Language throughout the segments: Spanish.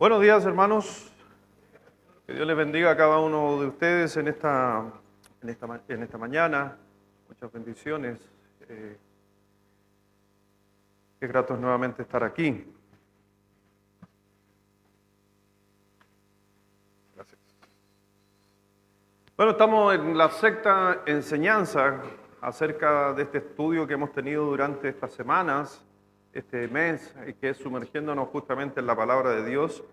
Buenos días, hermanos. Que Dios les bendiga a cada uno de ustedes en esta mañana. Muchas bendiciones. Qué grato es nuevamente estar aquí. Gracias. Bueno, estamos en la sexta enseñanza acerca de este estudio que hemos tenido durante estas semanas, este mes, que es sumergiéndonos justamente en la palabra de Dios.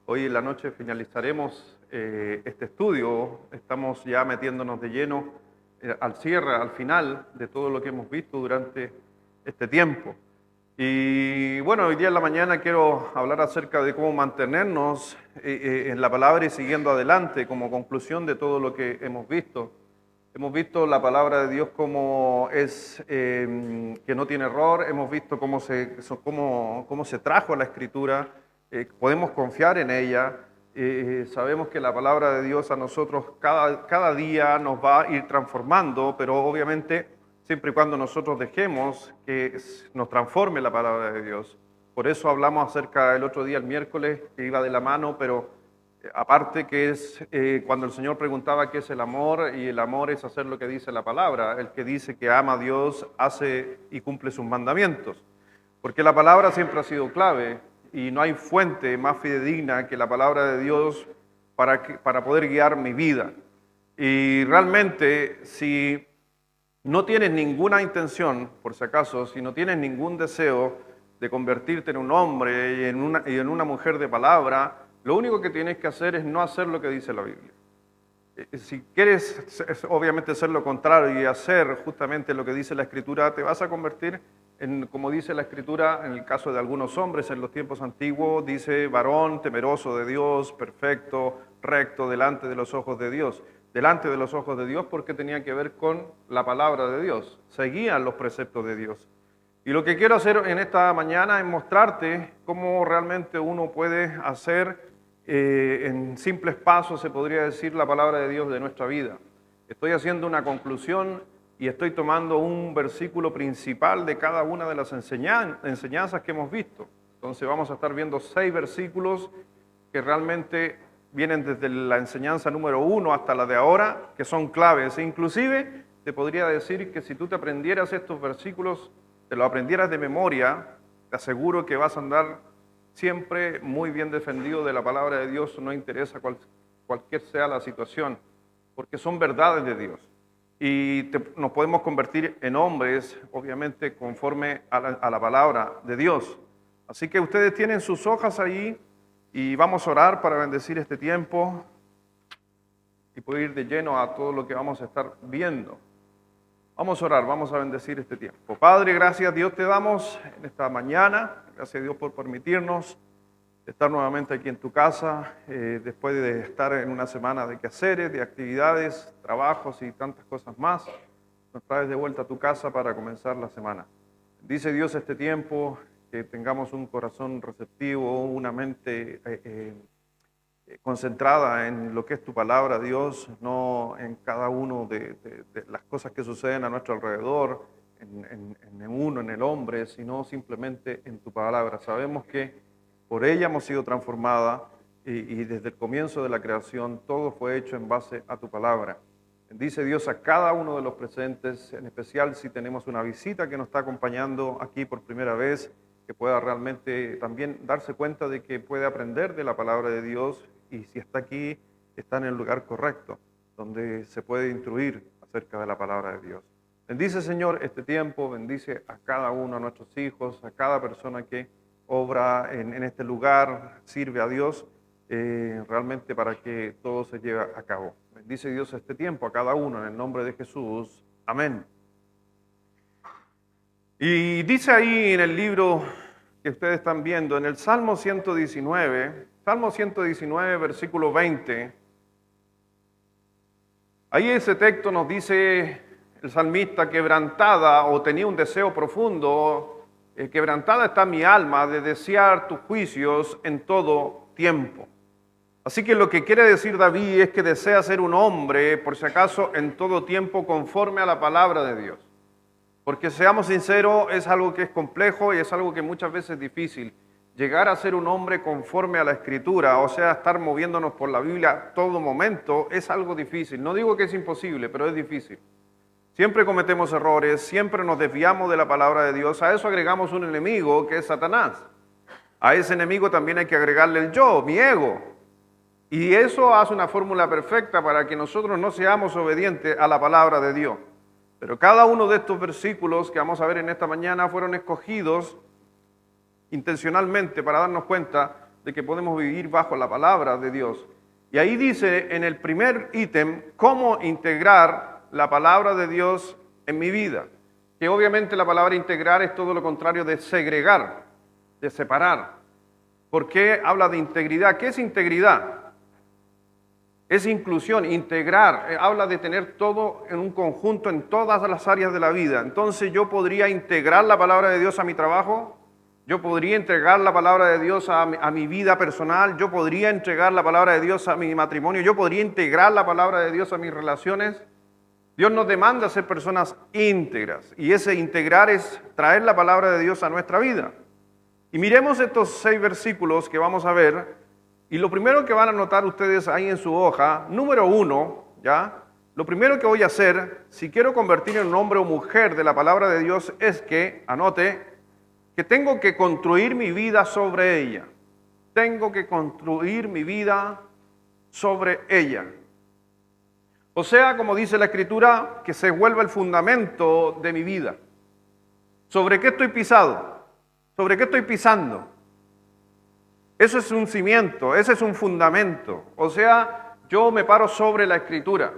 Hoy en la noche finalizaremos este estudio. Estamos ya metiéndonos de lleno al cierre, al final de todo lo que hemos visto durante este tiempo. Y bueno, hoy día en la mañana quiero hablar acerca de cómo mantenernos en la palabra y siguiendo adelante como conclusión de todo lo que hemos visto. Hemos visto la palabra de Dios como es, que no tiene error. Hemos visto cómo se trajo a la Escritura. Podemos confiar en ella. Sabemos que la palabra de Dios a nosotros cada día nos va a ir transformando, pero obviamente siempre y cuando nosotros dejemos que nos transforme la palabra de Dios. Por eso hablamos acerca el otro día, el miércoles, que iba de la mano, pero aparte que es cuando el Señor preguntaba qué es el amor, y el amor es hacer lo que dice la palabra. El que dice que ama a Dios hace y cumple sus mandamientos. Porque la palabra siempre ha sido clave y no hay fuente más fidedigna que la palabra de Dios para poder guiar mi vida. Y realmente si no tienes ninguna intención, por si acaso, si no tienes ningún deseo de convertirte en un hombre y en una mujer de palabra, lo único que tienes que hacer es no hacer lo que dice la Biblia. Si quieres, obviamente, hacer lo contrario y hacer justamente lo que dice la Escritura, te vas a convertir en, como dice la Escritura, en el caso de algunos hombres en los tiempos antiguos, dice varón temeroso de Dios, perfecto, recto, delante de los ojos de Dios. Delante de los ojos de Dios porque tenía que ver con la palabra de Dios. Seguían los preceptos de Dios. Y lo que quiero hacer en esta mañana es mostrarte cómo realmente uno puede hacer en simples pasos, se podría decir, la palabra de Dios de nuestra vida. Estoy haciendo una conclusión y estoy tomando un versículo principal de cada una de las enseñanzas que hemos visto. Entonces vamos a estar viendo 6 versículos que realmente vienen desde la enseñanza número 1 hasta la de ahora, que son claves. E inclusive te podría decir que si tú te aprendieras estos versículos, te los aprendieras de memoria, te aseguro que vas a andar siempre muy bien defendido de la palabra de Dios, no interesa cualquier sea la situación, porque son verdades de Dios. Y nos podemos convertir en hombres, obviamente, conforme a la palabra de Dios. Así que ustedes tienen sus hojas ahí y vamos a orar para bendecir este tiempo y poder ir de lleno a todo lo que vamos a estar viendo. Vamos a orar, vamos a bendecir este tiempo. Padre, gracias Dios te damos en esta mañana. Gracias Dios por permitirnos estar nuevamente aquí en tu casa, después de estar en una semana de quehaceres, de actividades, trabajos y tantas cosas más. Nos traes de vuelta a tu casa para comenzar la semana. Dice Dios este tiempo, que tengamos un corazón receptivo, una mente concentrada en lo que es tu palabra, Dios, no en cada uno de las cosas que suceden a nuestro alrededor, en uno, en el hombre, sino simplemente en tu palabra. Sabemos que por ella hemos sido transformadas y desde el comienzo de la creación todo fue hecho en base a tu palabra. Bendice Dios a cada uno de los presentes, en especial si tenemos una visita que nos está acompañando aquí por primera vez, que pueda realmente también darse cuenta de que puede aprender de la palabra de Dios, y si está aquí, está en el lugar correcto, donde se puede instruir acerca de la palabra de Dios. Bendice, Señor, este tiempo, bendice a cada uno, a nuestros hijos, a cada persona que obra en este lugar, sirve a Dios, realmente para que todo se lleve a cabo. Bendice Dios este tiempo a cada uno, en el nombre de Jesús. Amén. Y dice ahí en el libro que ustedes están viendo, en el Salmo 119, versículo 20, ahí ese texto nos dice el salmista: quebrantada, o tenía un deseo profundo, quebrantada está mi alma de desear tus juicios en todo tiempo. Así que lo que quiere decir David es que desea ser un hombre, por si acaso, en todo tiempo conforme a la palabra de Dios. Porque seamos sinceros, es algo que es complejo y es algo que muchas veces es difícil. llegar a ser un hombre conforme a la Escritura, o sea, estar moviéndonos por la Biblia todo momento, es algo difícil. No digo que es imposible, pero es difícil. Siempre cometemos errores, siempre nos desviamos de la palabra de Dios. A eso agregamos un enemigo que es Satanás. A ese enemigo también hay que agregarle el yo, mi ego. Y eso hace una fórmula perfecta para que nosotros no seamos obedientes a la palabra de Dios. Pero cada uno de estos versículos que vamos a ver en esta mañana fueron escogidos intencionalmente para darnos cuenta de que podemos vivir bajo la palabra de Dios. Y ahí dice en el primer ítem cómo integrar la palabra de Dios en mi vida. Que obviamente la palabra integrar es todo lo contrario de segregar, de separar. ¿Por qué habla de integridad? ¿Qué es integridad? Es inclusión, integrar, habla de tener todo en un conjunto en todas las áreas de la vida. Entonces yo podría integrar la palabra de Dios a mi trabajo, yo podría entregar la palabra de Dios a mi vida personal, yo podría entregar la palabra de Dios a mi matrimonio, yo podría integrar la palabra de Dios a mis relaciones. Dios nos demanda ser personas íntegras y ese integrar es traer la palabra de Dios a nuestra vida. Y miremos estos 6 versículos que vamos a ver. Y lo primero que van a notar ustedes ahí en su hoja, número 1, ¿ya? Lo primero que voy a hacer, si quiero convertirme en un hombre o mujer de la palabra de Dios, es que, anote, que tengo que construir mi vida sobre ella. Tengo que construir mi vida sobre ella. O sea, como dice la Escritura, que se vuelva el fundamento de mi vida. ¿Sobre qué estoy pisado? ¿Sobre qué estoy pisando? Eso es un cimiento, ese es un fundamento. O sea, yo me paro sobre la Escritura.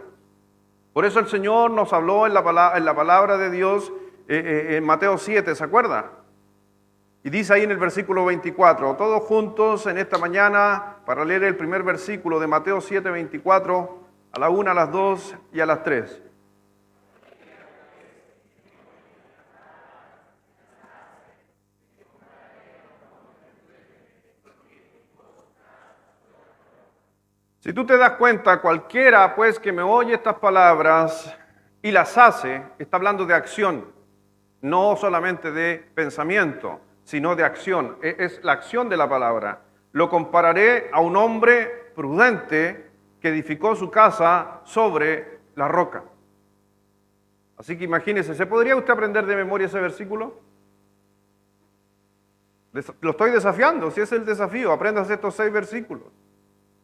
Por eso el Señor nos habló en la palabra de Dios en Mateo 7, ¿se acuerda? Y dice ahí en el versículo 24, todos juntos en esta mañana para leer el primer versículo de Mateo 7, 24, a la 1, a las 2 y a las 3. Si tú te das cuenta, cualquiera pues que me oye estas palabras y las hace, está hablando de acción, no solamente de pensamiento, sino de acción. Es la acción de la palabra. Lo compararé a un hombre prudente que edificó su casa sobre la roca. Así que imagínese, ¿se podría usted aprender de memoria ese versículo? Lo estoy desafiando, si es el desafío, aprendas estos 6 versículos.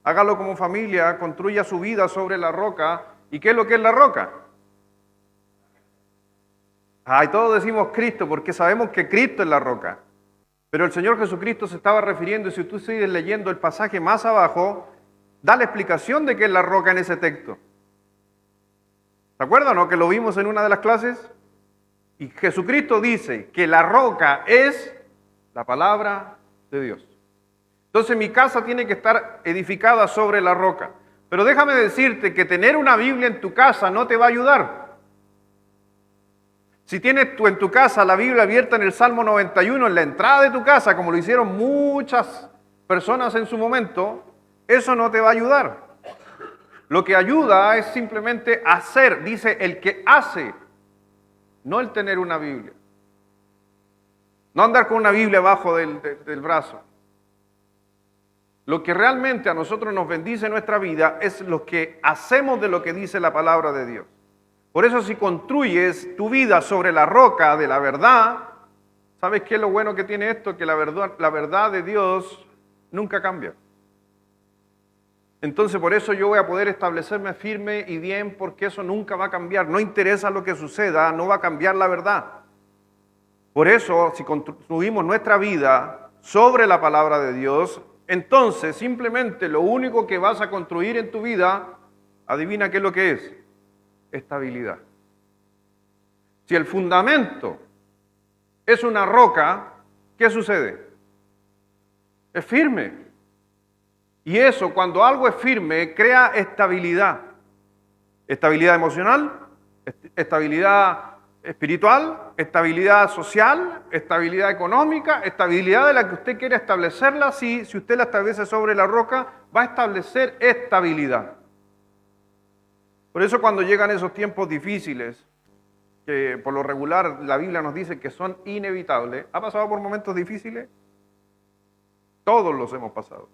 Hágalo como familia, construya su vida sobre la roca. ¿Y qué es lo que es la roca? Y todos decimos Cristo porque sabemos que Cristo es la roca. Pero el Señor Jesucristo se estaba refiriendo, y si tú sigues leyendo el pasaje más abajo, da la explicación de qué es la roca en ese texto. ¿Se acuerdan, no? Que lo vimos en una de las clases. Y Jesucristo dice que la roca es la palabra de Dios. Entonces mi casa tiene que estar edificada sobre la roca. Pero déjame decirte que tener una Biblia en tu casa no te va a ayudar. Si tienes tú en tu casa la Biblia abierta en el Salmo 91, en la entrada de tu casa, como lo hicieron muchas personas en su momento, eso no te va a ayudar. Lo que ayuda es simplemente hacer, dice el que hace, no el tener una Biblia. No andar con una Biblia abajo del brazo. Lo que realmente a nosotros nos bendice en nuestra vida es lo que hacemos de lo que dice la palabra de Dios. Por eso si construyes tu vida sobre la roca de la verdad, ¿sabes qué es lo bueno que tiene esto? Que la verdad de Dios nunca cambia. Entonces por eso yo voy a poder establecerme firme y bien, porque eso nunca va a cambiar. No interesa lo que suceda, no va a cambiar la verdad. Por eso si construimos nuestra vida sobre la palabra de Dios, entonces simplemente lo único que vas a construir en tu vida, adivina qué es lo que es. Estabilidad. Si el fundamento es una roca, ¿qué sucede? Es firme. Y eso, cuando algo es firme, crea estabilidad. Estabilidad emocional, estabilidad espiritual, estabilidad social, estabilidad económica, estabilidad de la que usted quiera establecerla. Si usted la establece sobre la roca, va a establecer estabilidad. Por eso cuando llegan esos tiempos difíciles, que por lo regular la Biblia nos dice que son inevitables, ¿ha pasado por momentos difíciles? Todos los hemos pasado.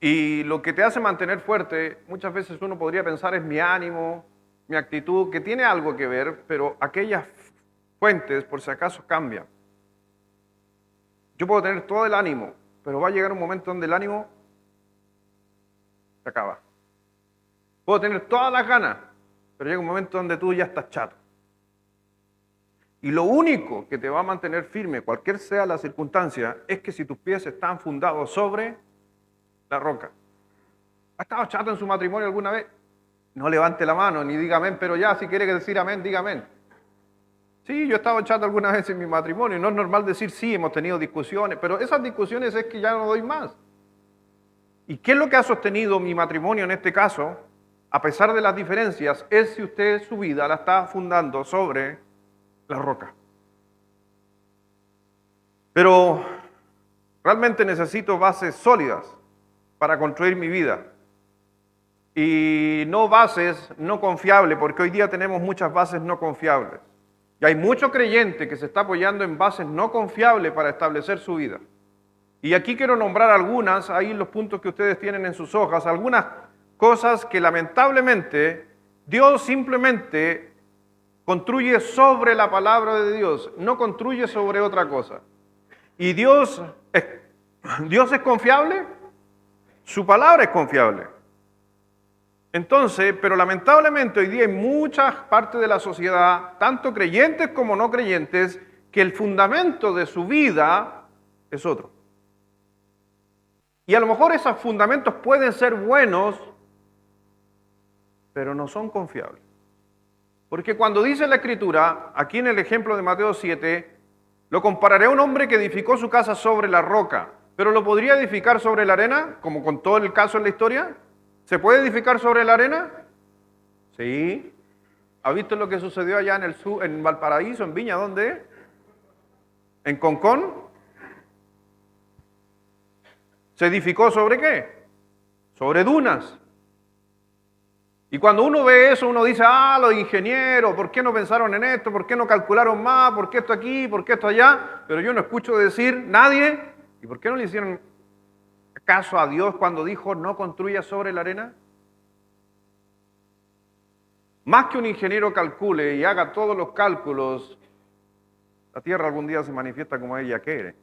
Y lo que te hace mantener fuerte, muchas veces uno podría pensar es mi ánimo, mi actitud, que tiene algo que ver, pero aquellas fuentes, por si acaso, cambian. Yo puedo tener todo el ánimo, pero va a llegar un momento donde el ánimo se acaba. Puedo tener todas las ganas, pero llega un momento donde tú ya estás chato. Y lo único que te va a mantener firme, cualquier sea la circunstancia, es que si tus pies están fundados sobre la roca. ¿Ha estado chato en su matrimonio alguna vez? No levante la mano ni diga amén, pero ya, si quiere decir amén, diga amén. Sí, yo he estado chato alguna vez en mi matrimonio, y no es normal decir sí, hemos tenido discusiones, pero esas discusiones es que ya no doy más. ¿Y qué es lo que ha sostenido mi matrimonio en este caso? A pesar de las diferencias, es si usted su vida la está fundando sobre la roca. Pero realmente necesito bases sólidas para construir mi vida. Y no bases no confiables, porque hoy día tenemos muchas bases no confiables. Y hay mucho creyente que se está apoyando en bases no confiables para establecer su vida. Y aquí quiero nombrar algunas, ahí los puntos que ustedes tienen en sus hojas, algunas cosas que lamentablemente Dios simplemente construye sobre la palabra de Dios, no construye sobre otra cosa. ¿Y Dios es confiable? Su palabra es confiable. Entonces, pero lamentablemente hoy día hay muchas partes de la sociedad, tanto creyentes como no creyentes, que el fundamento de su vida es otro. Y a lo mejor esos fundamentos pueden ser buenos, pero no son confiables. Porque cuando dice la Escritura, aquí en el ejemplo de Mateo 7, lo compararé a un hombre que edificó su casa sobre la roca, pero ¿lo podría edificar sobre la arena, como con todo el caso en la historia? ¿Se puede edificar sobre la arena? Sí. ¿Ha visto lo que sucedió allá en el sur, en Valparaíso, en Viña? ¿Dónde? ¿En Concón? ¿Se edificó sobre qué? Sobre dunas. Y cuando uno ve eso, uno dice, los ingenieros, ¿por qué no pensaron en esto? ¿Por qué no calcularon más? ¿Por qué esto aquí? ¿Por qué esto allá? Pero yo no escucho decir nadie. ¿Y por qué no le hicieron caso a Dios cuando dijo no construya sobre la arena? Más que un ingeniero calcule y haga todos los cálculos, la tierra algún día se manifiesta como ella quiere.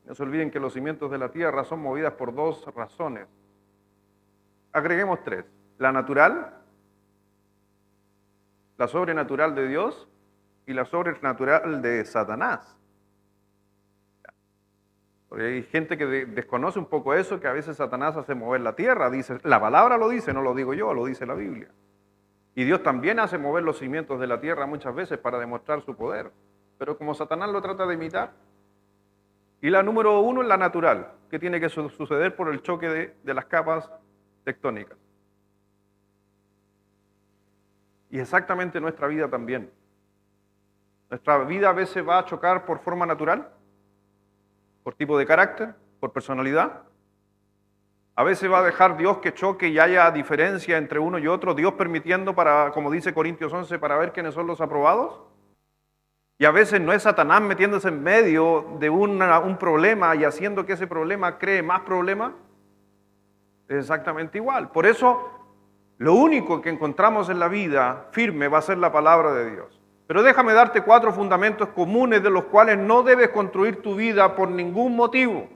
No se olviden que los cimientos de la tierra son movidas por dos razones. Agreguemos tres. La natural, la sobrenatural de Dios y la sobrenatural de Satanás. Porque hay gente que desconoce un poco eso, que a veces Satanás hace mover la tierra. Dice, la palabra lo dice, no lo digo yo, lo dice la Biblia. Y Dios también hace mover los cimientos de la tierra muchas veces para demostrar su poder. Pero como Satanás lo trata de imitar. Y la número uno es la natural, que tiene que suceder por el choque de las capas tectónicas. Y exactamente nuestra vida también. Nuestra vida a veces va a chocar por forma natural, por tipo de carácter, por personalidad. A veces va a dejar Dios que choque y haya diferencia entre uno y otro, Dios permitiendo para, como dice Corintios 11, para ver quiénes son los aprobados. Y a veces no es Satanás metiéndose en medio de un problema y haciendo que ese problema cree más problemas. Es exactamente igual. Por eso, lo único que encontramos en la vida firme va a ser la palabra de Dios. Pero déjame darte 4 fundamentos comunes de los cuales no debes construir tu vida por ningún motivo.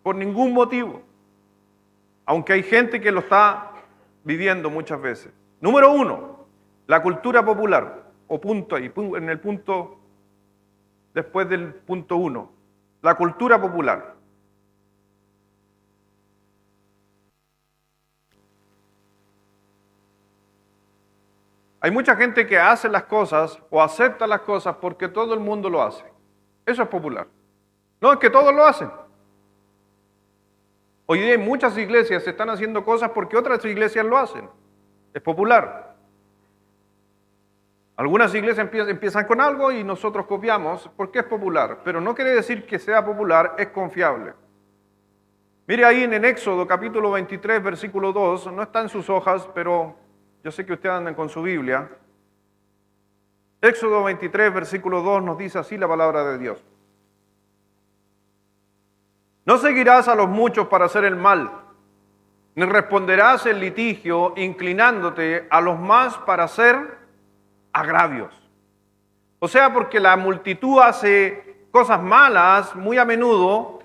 Por ningún motivo. Aunque hay gente que lo está viviendo muchas veces. Número 1, la cultura popular. O punto ahí, en el punto, después del punto 1. La cultura popular. Hay mucha gente que hace las cosas o acepta las cosas porque todo el mundo lo hace. Eso es popular. No, es que todos lo hacen. Hoy día en muchas iglesias se están haciendo cosas porque otras iglesias lo hacen. Es popular. Algunas iglesias empiezan con algo y nosotros copiamos porque es popular. Pero no quiere decir que sea popular, es confiable. Mire ahí en el Éxodo capítulo 23, versículo 2, no está en sus hojas, pero yo sé que ustedes andan con su Biblia. Éxodo 23, versículo 2 nos dice así la palabra de Dios. No seguirás a los muchos para hacer el mal, ni responderás el litigio inclinándote a los más para hacer agravios. O sea, porque la multitud hace cosas malas muy a menudo,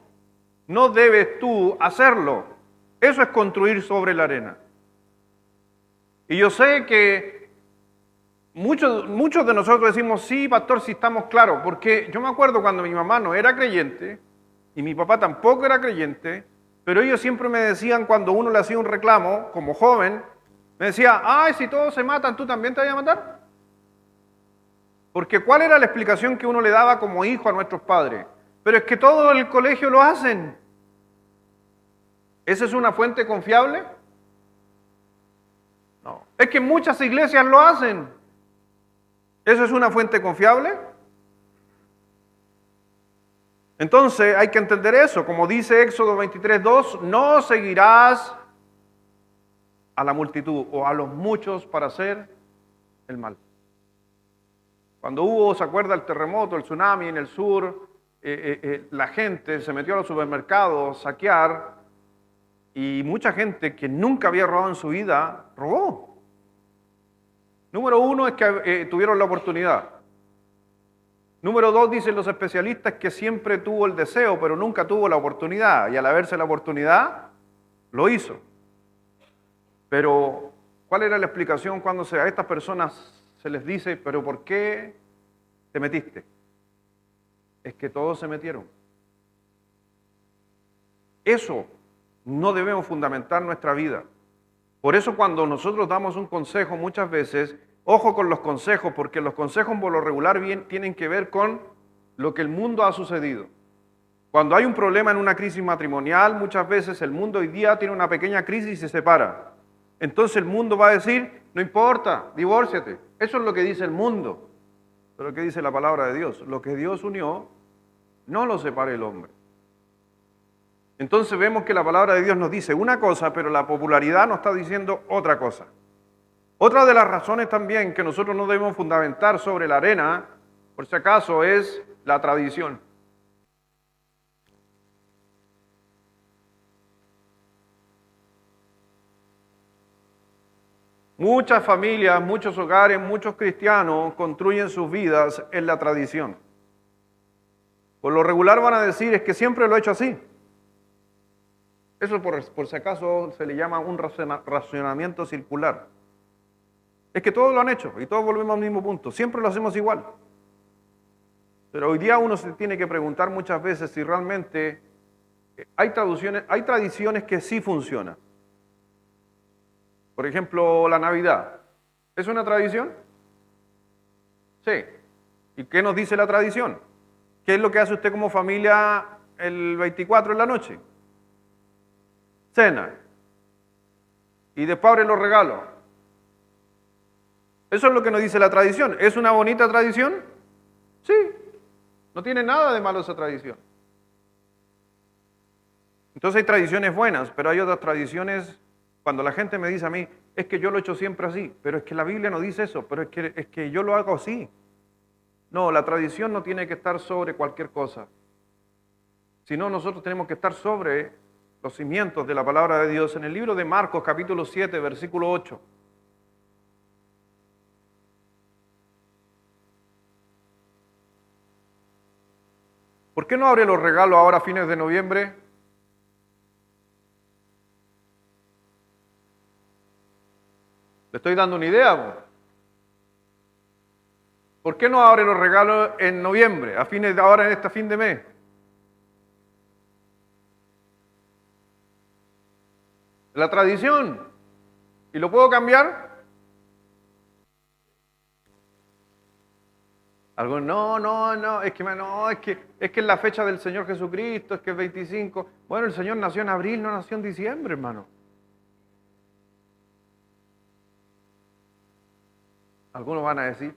no debes tú hacerlo. Eso es construir sobre la arena. Y yo sé que muchos de nosotros decimos, sí, pastor, sí estamos claros, porque yo me acuerdo cuando mi mamá no era creyente y mi papá tampoco era creyente, pero ellos siempre me decían cuando uno le hacía un reclamo, como joven, me decía, ay, si todos se matan, ¿tú también te vas a matar? Porque ¿cuál era la explicación que uno le daba como hijo a nuestros padres? Pero es que todo el colegio lo hacen. ¿Esa es una fuente confiable? No. Es que muchas iglesias lo hacen. ¿Eso es una fuente confiable? Entonces hay que entender eso. Como dice Éxodo 23:2, no seguirás a la multitud o a los muchos para hacer el mal. Cuando hubo, ¿se acuerda el terremoto, el tsunami en el sur? La gente se metió a los supermercados a saquear y mucha gente que nunca había robado en su vida, robó. Número uno es que tuvieron la oportunidad. Número dos, dicen los especialistas, que siempre tuvo el deseo, pero nunca tuvo la oportunidad. Y al haberse la oportunidad, lo hizo. Pero, ¿cuál era la explicación cuando a estas personas se les dice, pero ¿por qué te metiste? Es que todos se metieron. Eso no debemos fundamentar nuestra vida. Por eso cuando nosotros damos un consejo muchas veces, ojo con los consejos, porque los consejos por lo regular bien tienen que ver con lo que el mundo ha sucedido. Cuando hay un problema en una crisis matrimonial, muchas veces el mundo hoy día tiene una pequeña crisis y se separa. Entonces el mundo va a decir, no importa, divórciate. Eso es lo que dice el mundo. Pero ¿qué dice la palabra de Dios? Lo que Dios unió, no lo separe el hombre. Entonces vemos que la palabra de Dios nos dice una cosa, pero la popularidad nos está diciendo otra cosa. Otra de las razones también que nosotros no debemos fundamentar sobre la arena, por si acaso, es la tradición. Muchas familias, muchos hogares, muchos cristianos construyen sus vidas en la tradición. Por lo regular van a decir, es que siempre lo he hecho así. Eso por si acaso se le llama un racionamiento circular. Es que todos lo han hecho y todos volvemos al mismo punto. Siempre lo hacemos igual. Pero hoy día uno se tiene que preguntar muchas veces si realmente hay tradiciones que sí funcionan. Por ejemplo, la Navidad. ¿Es una tradición? Sí. ¿Y qué nos dice la tradición? ¿Qué es lo que hace usted como familia el 24 en la noche? Cena. Y después abre los regalos. Eso es lo que nos dice la tradición. ¿Es una bonita tradición? Sí. No tiene nada de malo esa tradición. Entonces hay tradiciones buenas, pero hay otras tradiciones, cuando la gente me dice a mí, es que yo lo he hecho siempre así, pero es que la Biblia no dice eso, pero es que yo lo hago así. No, la tradición no tiene que estar sobre cualquier cosa. Sino nosotros tenemos que estar sobre los cimientos de la palabra de Dios. En el libro de Marcos, capítulo 7, versículo 8. ¿Por qué no abre los regalos ahora a fines de noviembre? Le estoy dando una idea. ¿Por qué no abre los regalos en noviembre, a fines de ahora en este fin de mes? La tradición. ¿Y lo puedo cambiar? Algo, no, es que es la fecha del Señor Jesucristo, es que es 25. Bueno, el Señor nació en abril, no nació en diciembre, hermano. Algunos van a decir,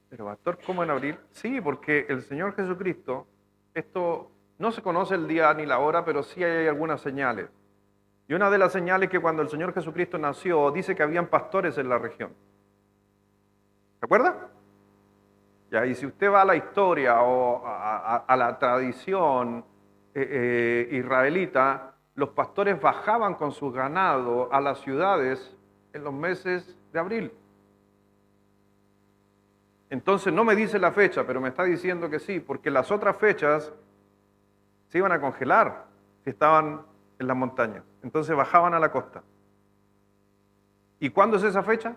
pero pastor, ¿cómo en abril? Sí, porque el Señor Jesucristo, esto no se conoce el día ni la hora, pero sí hay algunas señales. Y una de las señales es que cuando el Señor Jesucristo nació, dice que habían pastores en la región. ¿Se acuerda? Ya, y si usted va a la historia o a la tradición, israelita, los pastores bajaban con su ganado a las ciudades en los meses de abril. Entonces no me dice la fecha, pero me está diciendo que sí, porque las otras fechas se iban a congelar si estaban en las montañas. Entonces bajaban a la costa. ¿Y cuándo es esa fecha?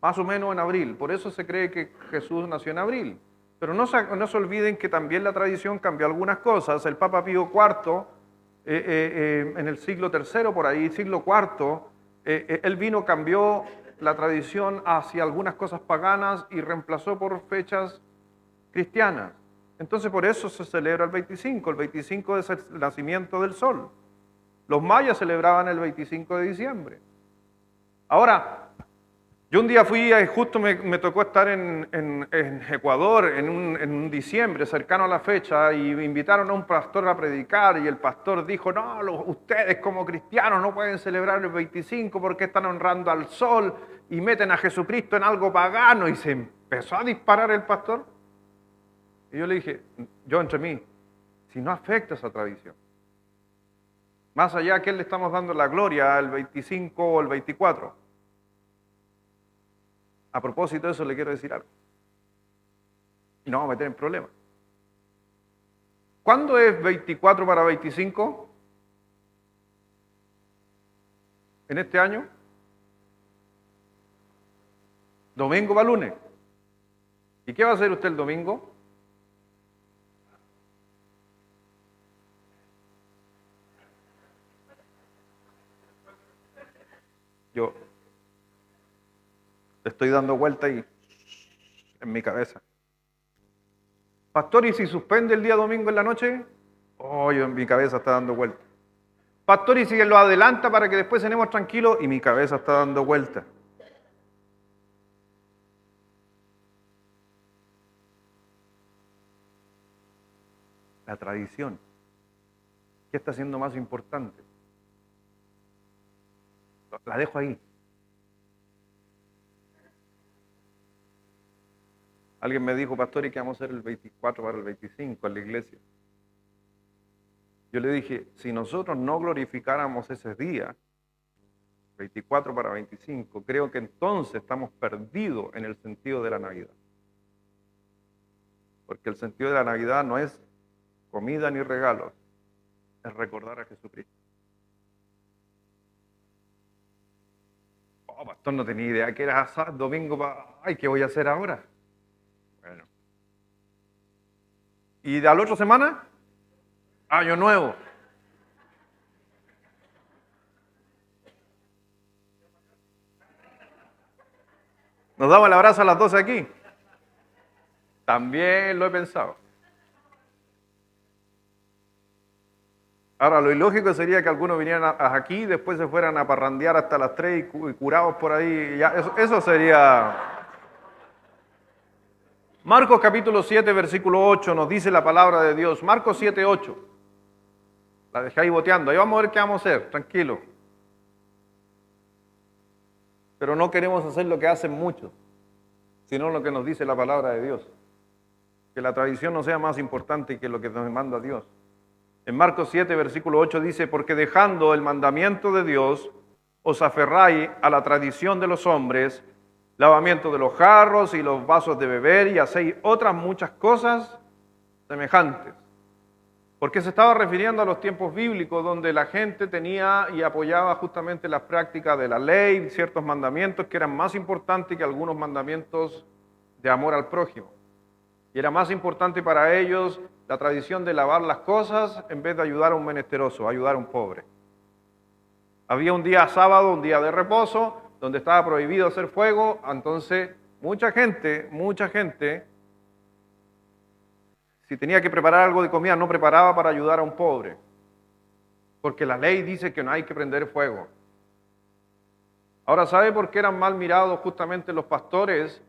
Más o menos en abril. Por eso se cree que Jesús nació en abril. Pero no se olviden que también la tradición cambió algunas cosas. El Papa Pío IV, en el siglo III, por ahí, siglo IV, él vino, cambió la tradición hacia algunas cosas paganas y reemplazó por fechas cristianas. Entonces por eso se celebra el 25. El 25 es el nacimiento del sol. Los mayas celebraban el 25 de diciembre. Ahora, yo un día fui, justo me tocó estar en Ecuador en un diciembre cercano a la fecha y me invitaron a un pastor a predicar y el pastor dijo, no, ustedes como cristianos no pueden celebrar el 25 porque están honrando al sol y meten a Jesucristo en algo pagano, y se empezó a disparar el pastor. Y yo le dije, yo entre mí, si no afecta esa tradición, más allá a quién le estamos dando la gloria, el 25 o el 24. A propósito de eso le quiero decir algo. Y nos vamos a meter en problemas. ¿Cuándo es 24 para 25? ¿En este año? Domingo para lunes. ¿Y qué va a hacer usted el domingo? Yo le estoy dando vuelta y en mi cabeza. Pastor, ¿y si suspende el día domingo en la noche? Oh, yo en mi cabeza está dando vuelta. Pastor, ¿y si lo adelanta para que después cenemos tranquilos? Y mi cabeza está dando vuelta. La tradición. ¿Qué está siendo más importante? La dejo ahí. Alguien me dijo, pastor, ¿y qué vamos a hacer el 24 para el 25 en la iglesia? Yo le dije, si nosotros no glorificáramos ese día, 24 para 25, creo que entonces estamos perdidos en el sentido de la Navidad. Porque el sentido de la Navidad no es comida ni regalos, es recordar a Jesucristo. Oh, pastor, no tenía idea que era domingo ay, ¿qué voy a hacer ahora? Bueno. ¿Y de la otra semana? Año nuevo. ¿Nos damos el abrazo a las 12 aquí? También lo he pensado. Ahora, lo ilógico sería que algunos vinieran aquí y después se fueran a parrandear hasta las 3 y curados por ahí. Ya, eso sería... Marcos capítulo 7, versículo 8 nos dice la palabra de Dios. Marcos 7, 8. La dejé ahí boteando. Ahí vamos a ver qué vamos a hacer, tranquilo. Pero no queremos hacer lo que hacen muchos, sino lo que nos dice la palabra de Dios. Que la tradición no sea más importante que lo que nos manda Dios. En Marcos 7, versículo 8 dice, porque dejando el mandamiento de Dios, os aferráis a la tradición de los hombres, lavamiento de los jarros y los vasos de beber, y hacéis otras muchas cosas semejantes. Porque se estaba refiriendo a los tiempos bíblicos donde la gente tenía y apoyaba justamente las prácticas de la ley, ciertos mandamientos que eran más importantes que algunos mandamientos de amor al prójimo. Y era más importante para ellos la tradición de lavar las cosas en vez de ayudar a un menesteroso, ayudar a un pobre. Había un día sábado, un día de reposo, donde estaba prohibido hacer fuego, entonces mucha gente, si tenía que preparar algo de comida, no preparaba para ayudar a un pobre, porque la ley dice que no hay que prender fuego. Ahora, ¿sabe por qué eran mal mirados justamente los pastores?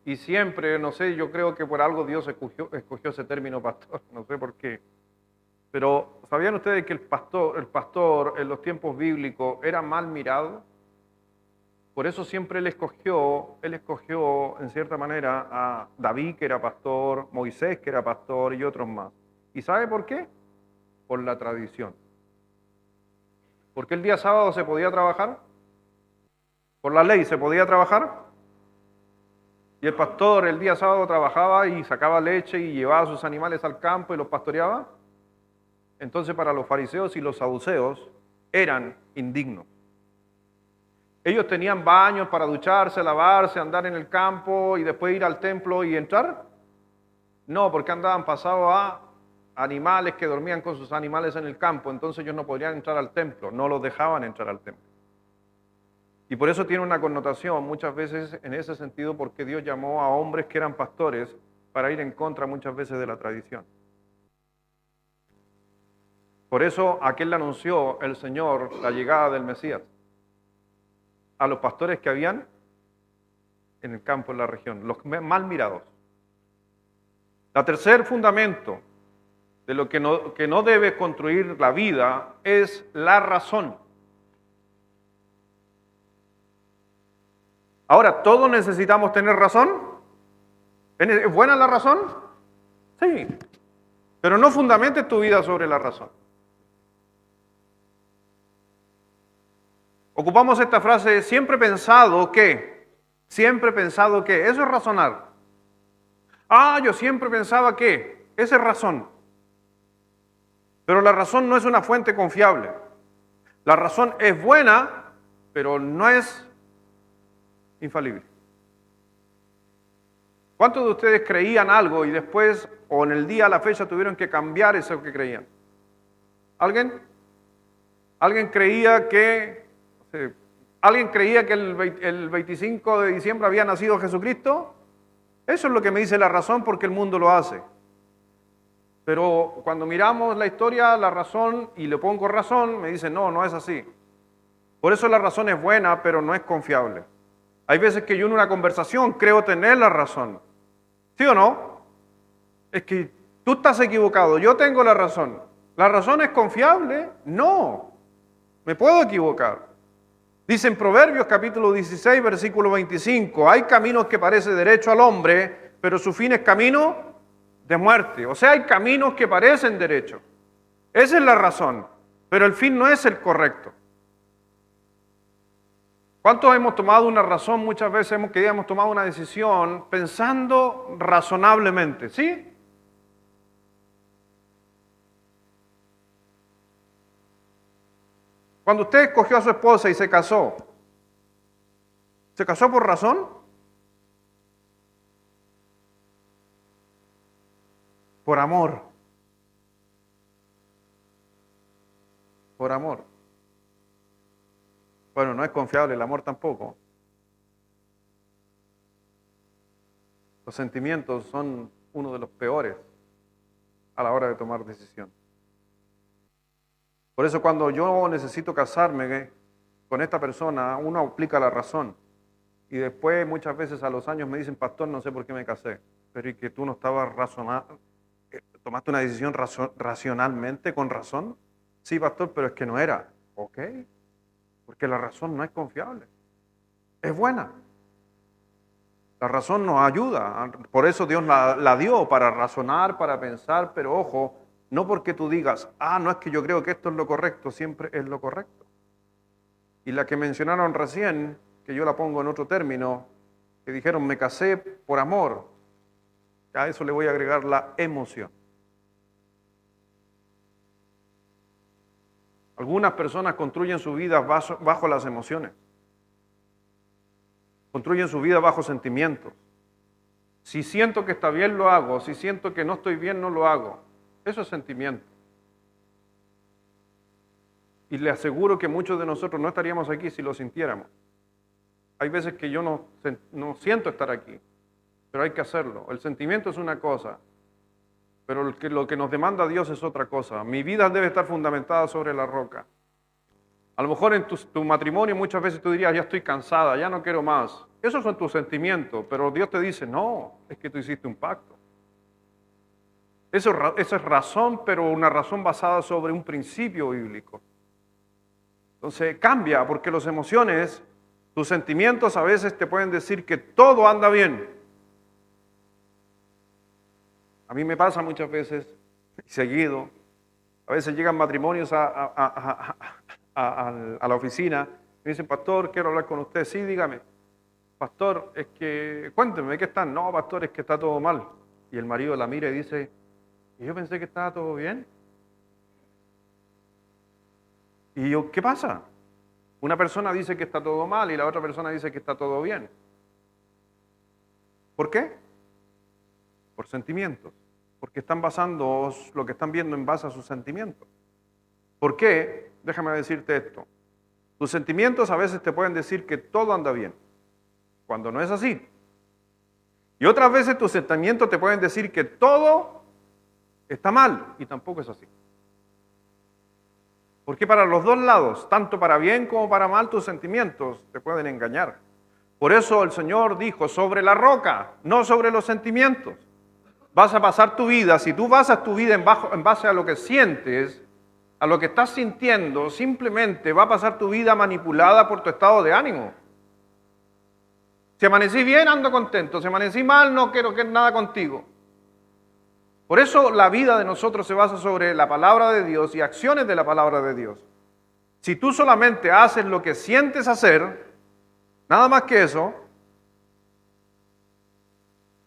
Y siempre, no sé, yo creo que por algo Dios escogió ese término pastor, no sé por qué. Pero, ¿sabían ustedes que el pastor en los tiempos bíblicos era mal mirado? Por eso siempre él escogió en cierta manera a David, que era pastor, Moisés, que era pastor, y otros más. ¿Y sabe por qué? por la tradición. ¿Por qué el día sábado se podía trabajar? ¿Por la ley se podía trabajar? Y el pastor el día sábado trabajaba y sacaba leche y llevaba sus animales al campo y los pastoreaba. Entonces para los fariseos y los saduceos eran indignos. Ellos tenían baños para ducharse, lavarse, andar en el campo y después ir al templo y entrar. No, porque andaban pasados a animales que dormían con sus animales en el campo, entonces ellos no podrían entrar al templo, no los dejaban entrar al templo. Y por eso tiene una connotación muchas veces en ese sentido, porque Dios llamó a hombres que eran pastores para ir en contra muchas veces de la tradición. Por eso aquel le anunció el Señor la llegada del Mesías a los pastores que habían en el campo, en la región, los mal mirados. El tercer fundamento de lo que no debe construir la vida es la razón. Ahora, ¿todos necesitamos tener razón? ¿Es buena la razón? Sí, pero no fundamentes tu vida sobre la razón. Ocupamos esta frase, siempre he pensado que, eso es razonar. Yo siempre pensaba que, esa es razón. Pero la razón no es una fuente confiable. La razón es buena, pero no es infalible. ¿Cuántos de ustedes creían algo y después, o en el día a la fecha, tuvieron que cambiar eso que creían? ¿Alguien? ¿Alguien creía que el 25 de diciembre había nacido Jesucristo? Eso es lo que me dice la razón, porque el mundo lo hace. Pero cuando miramos la historia, la razón, y le pongo razón, me dice, no es así. Por eso la razón es buena, pero no es confiable. Hay veces que yo en una conversación creo tener la razón. ¿Sí o no? Es que tú estás equivocado, yo tengo la razón. ¿La razón es confiable? No. Me puedo equivocar. Dice en Proverbios capítulo 16, versículo 25, hay caminos que parece derecho al hombre, pero su fin es camino de muerte. O sea, hay caminos que parecen derecho. Esa es la razón, pero el fin no es el correcto. ¿Cuántos hemos tomado una razón? Muchas veces hemos tomado una decisión pensando razonablemente, ¿sí? Cuando usted escogió a su esposa y se casó por razón? Por amor. Por amor. Bueno, no es confiable el amor tampoco. Los sentimientos son uno de los peores a la hora de tomar decisión. Por eso cuando yo necesito casarme con esta persona, uno aplica la razón. Y después muchas veces a los años me dicen, pastor, no sé por qué me casé. Pero ¿y que tú no estabas razonando? ¿Tomaste una decisión racionalmente, con razón? Sí, pastor, pero es que no era. Ok, porque la razón no es confiable. Es buena. La razón nos ayuda. Por eso Dios la dio, para razonar, para pensar, pero ojo, no porque tú digas, no es que yo creo que esto es lo correcto, siempre es lo correcto. Y la que mencionaron recién, que yo la pongo en otro término, que dijeron, me casé por amor, a eso le voy a agregar la emoción. Algunas personas construyen su vida bajo las emociones. Construyen su vida bajo sentimientos. Si siento que está bien, lo hago. Si siento que no estoy bien, no lo hago. Eso es sentimiento. Y le aseguro que muchos de nosotros no estaríamos aquí si lo sintiéramos. Hay veces que yo no siento estar aquí, pero hay que hacerlo. El sentimiento es una cosa, pero lo que nos demanda Dios es otra cosa. Mi vida debe estar fundamentada sobre la roca. A lo mejor en tu matrimonio muchas veces tú dirías, ya estoy cansada, ya no quiero más. Esos son tus sentimientos, pero Dios te dice, no, es que tú hiciste un pacto. Eso es razón, pero una razón basada sobre un principio bíblico. Entonces cambia, porque las emociones, tus sentimientos a veces te pueden decir que todo anda bien. A mí me pasa muchas veces, seguido, A veces llegan matrimonios a la oficina y me dicen, pastor, quiero hablar con usted. Sí, dígame. Pastor, es que, cuénteme, ¿qué están? No, pastor, es que está todo mal. Y el marido la mira y dice, ¿y yo pensé que estaba todo bien? Y yo, ¿qué pasa? Una persona dice que está todo mal y la otra persona dice que está todo bien. ¿Por qué? Por sentimientos. Porque están basando lo que están viendo en base a sus sentimientos. ¿Por qué? Déjame decirte esto. Tus sentimientos a veces te pueden decir que todo anda bien, cuando no es así. Y otras veces tus sentimientos te pueden decir que todo está mal, y tampoco es así. Porque para los dos lados, tanto para bien como para mal, tus sentimientos te pueden engañar. Por eso el Señor dijo, sobre la roca, no sobre los sentimientos. Vas a pasar tu vida, si tú basas tu vida en base a lo que sientes, a lo que estás sintiendo, simplemente va a pasar tu vida manipulada por tu estado de ánimo. Si amanecí bien, ando contento. Si amanecí mal, no quiero nada contigo. Por eso la vida de nosotros se basa sobre la palabra de Dios y acciones de la palabra de Dios. Si tú solamente haces lo que sientes hacer, nada más que eso,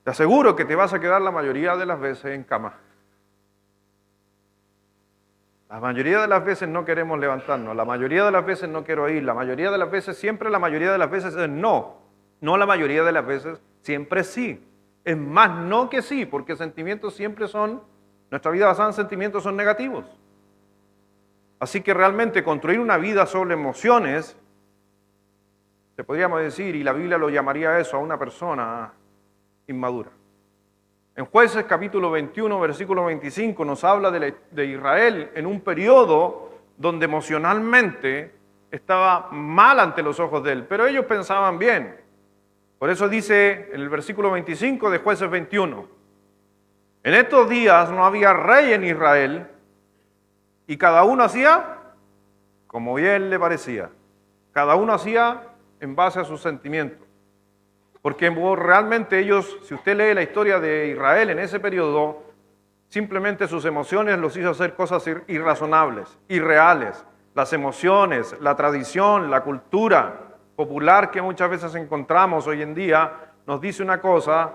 te aseguro que te vas a quedar la mayoría de las veces en cama. La mayoría de las veces no queremos levantarnos, la mayoría de las veces no quiero ir, la mayoría de las veces, siempre la mayoría de las veces es no. No la mayoría de las veces, siempre sí. Es más no que sí, porque sentimientos siempre son, nuestra vida basada en sentimientos son negativos. Así que realmente construir una vida sobre emociones, te podríamos decir, y la Biblia lo llamaría eso, a una persona inmadura. En Jueces capítulo 21, versículo 25, nos habla de Israel en un periodo donde emocionalmente estaba mal ante los ojos de él, pero ellos pensaban bien. Por eso dice en el versículo 25 de Jueces 21, en estos días no había rey en Israel y cada uno hacía como bien le parecía. Cada uno hacía en base a sus sentimientos. Porque realmente ellos, si usted lee la historia de Israel en ese periodo, simplemente sus emociones los hizo hacer cosas irrazonables, irreales. Las emociones, la tradición, la cultura popular que muchas veces encontramos hoy en día, nos dice una cosa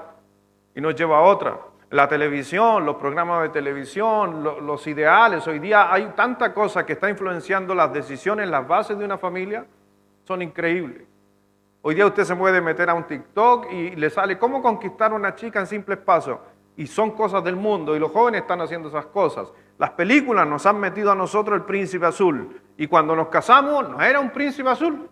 y nos lleva a otra. La televisión, los programas de televisión, los ideales, hoy día hay tanta cosa que está influenciando las decisiones, las bases de una familia, son increíbles. Hoy día usted se puede meter a un TikTok y le sale cómo conquistar a una chica en simples pasos. Y son cosas del mundo y los jóvenes están haciendo esas cosas. Las películas nos han metido a nosotros el príncipe azul. Y cuando nos casamos, no era un príncipe azul.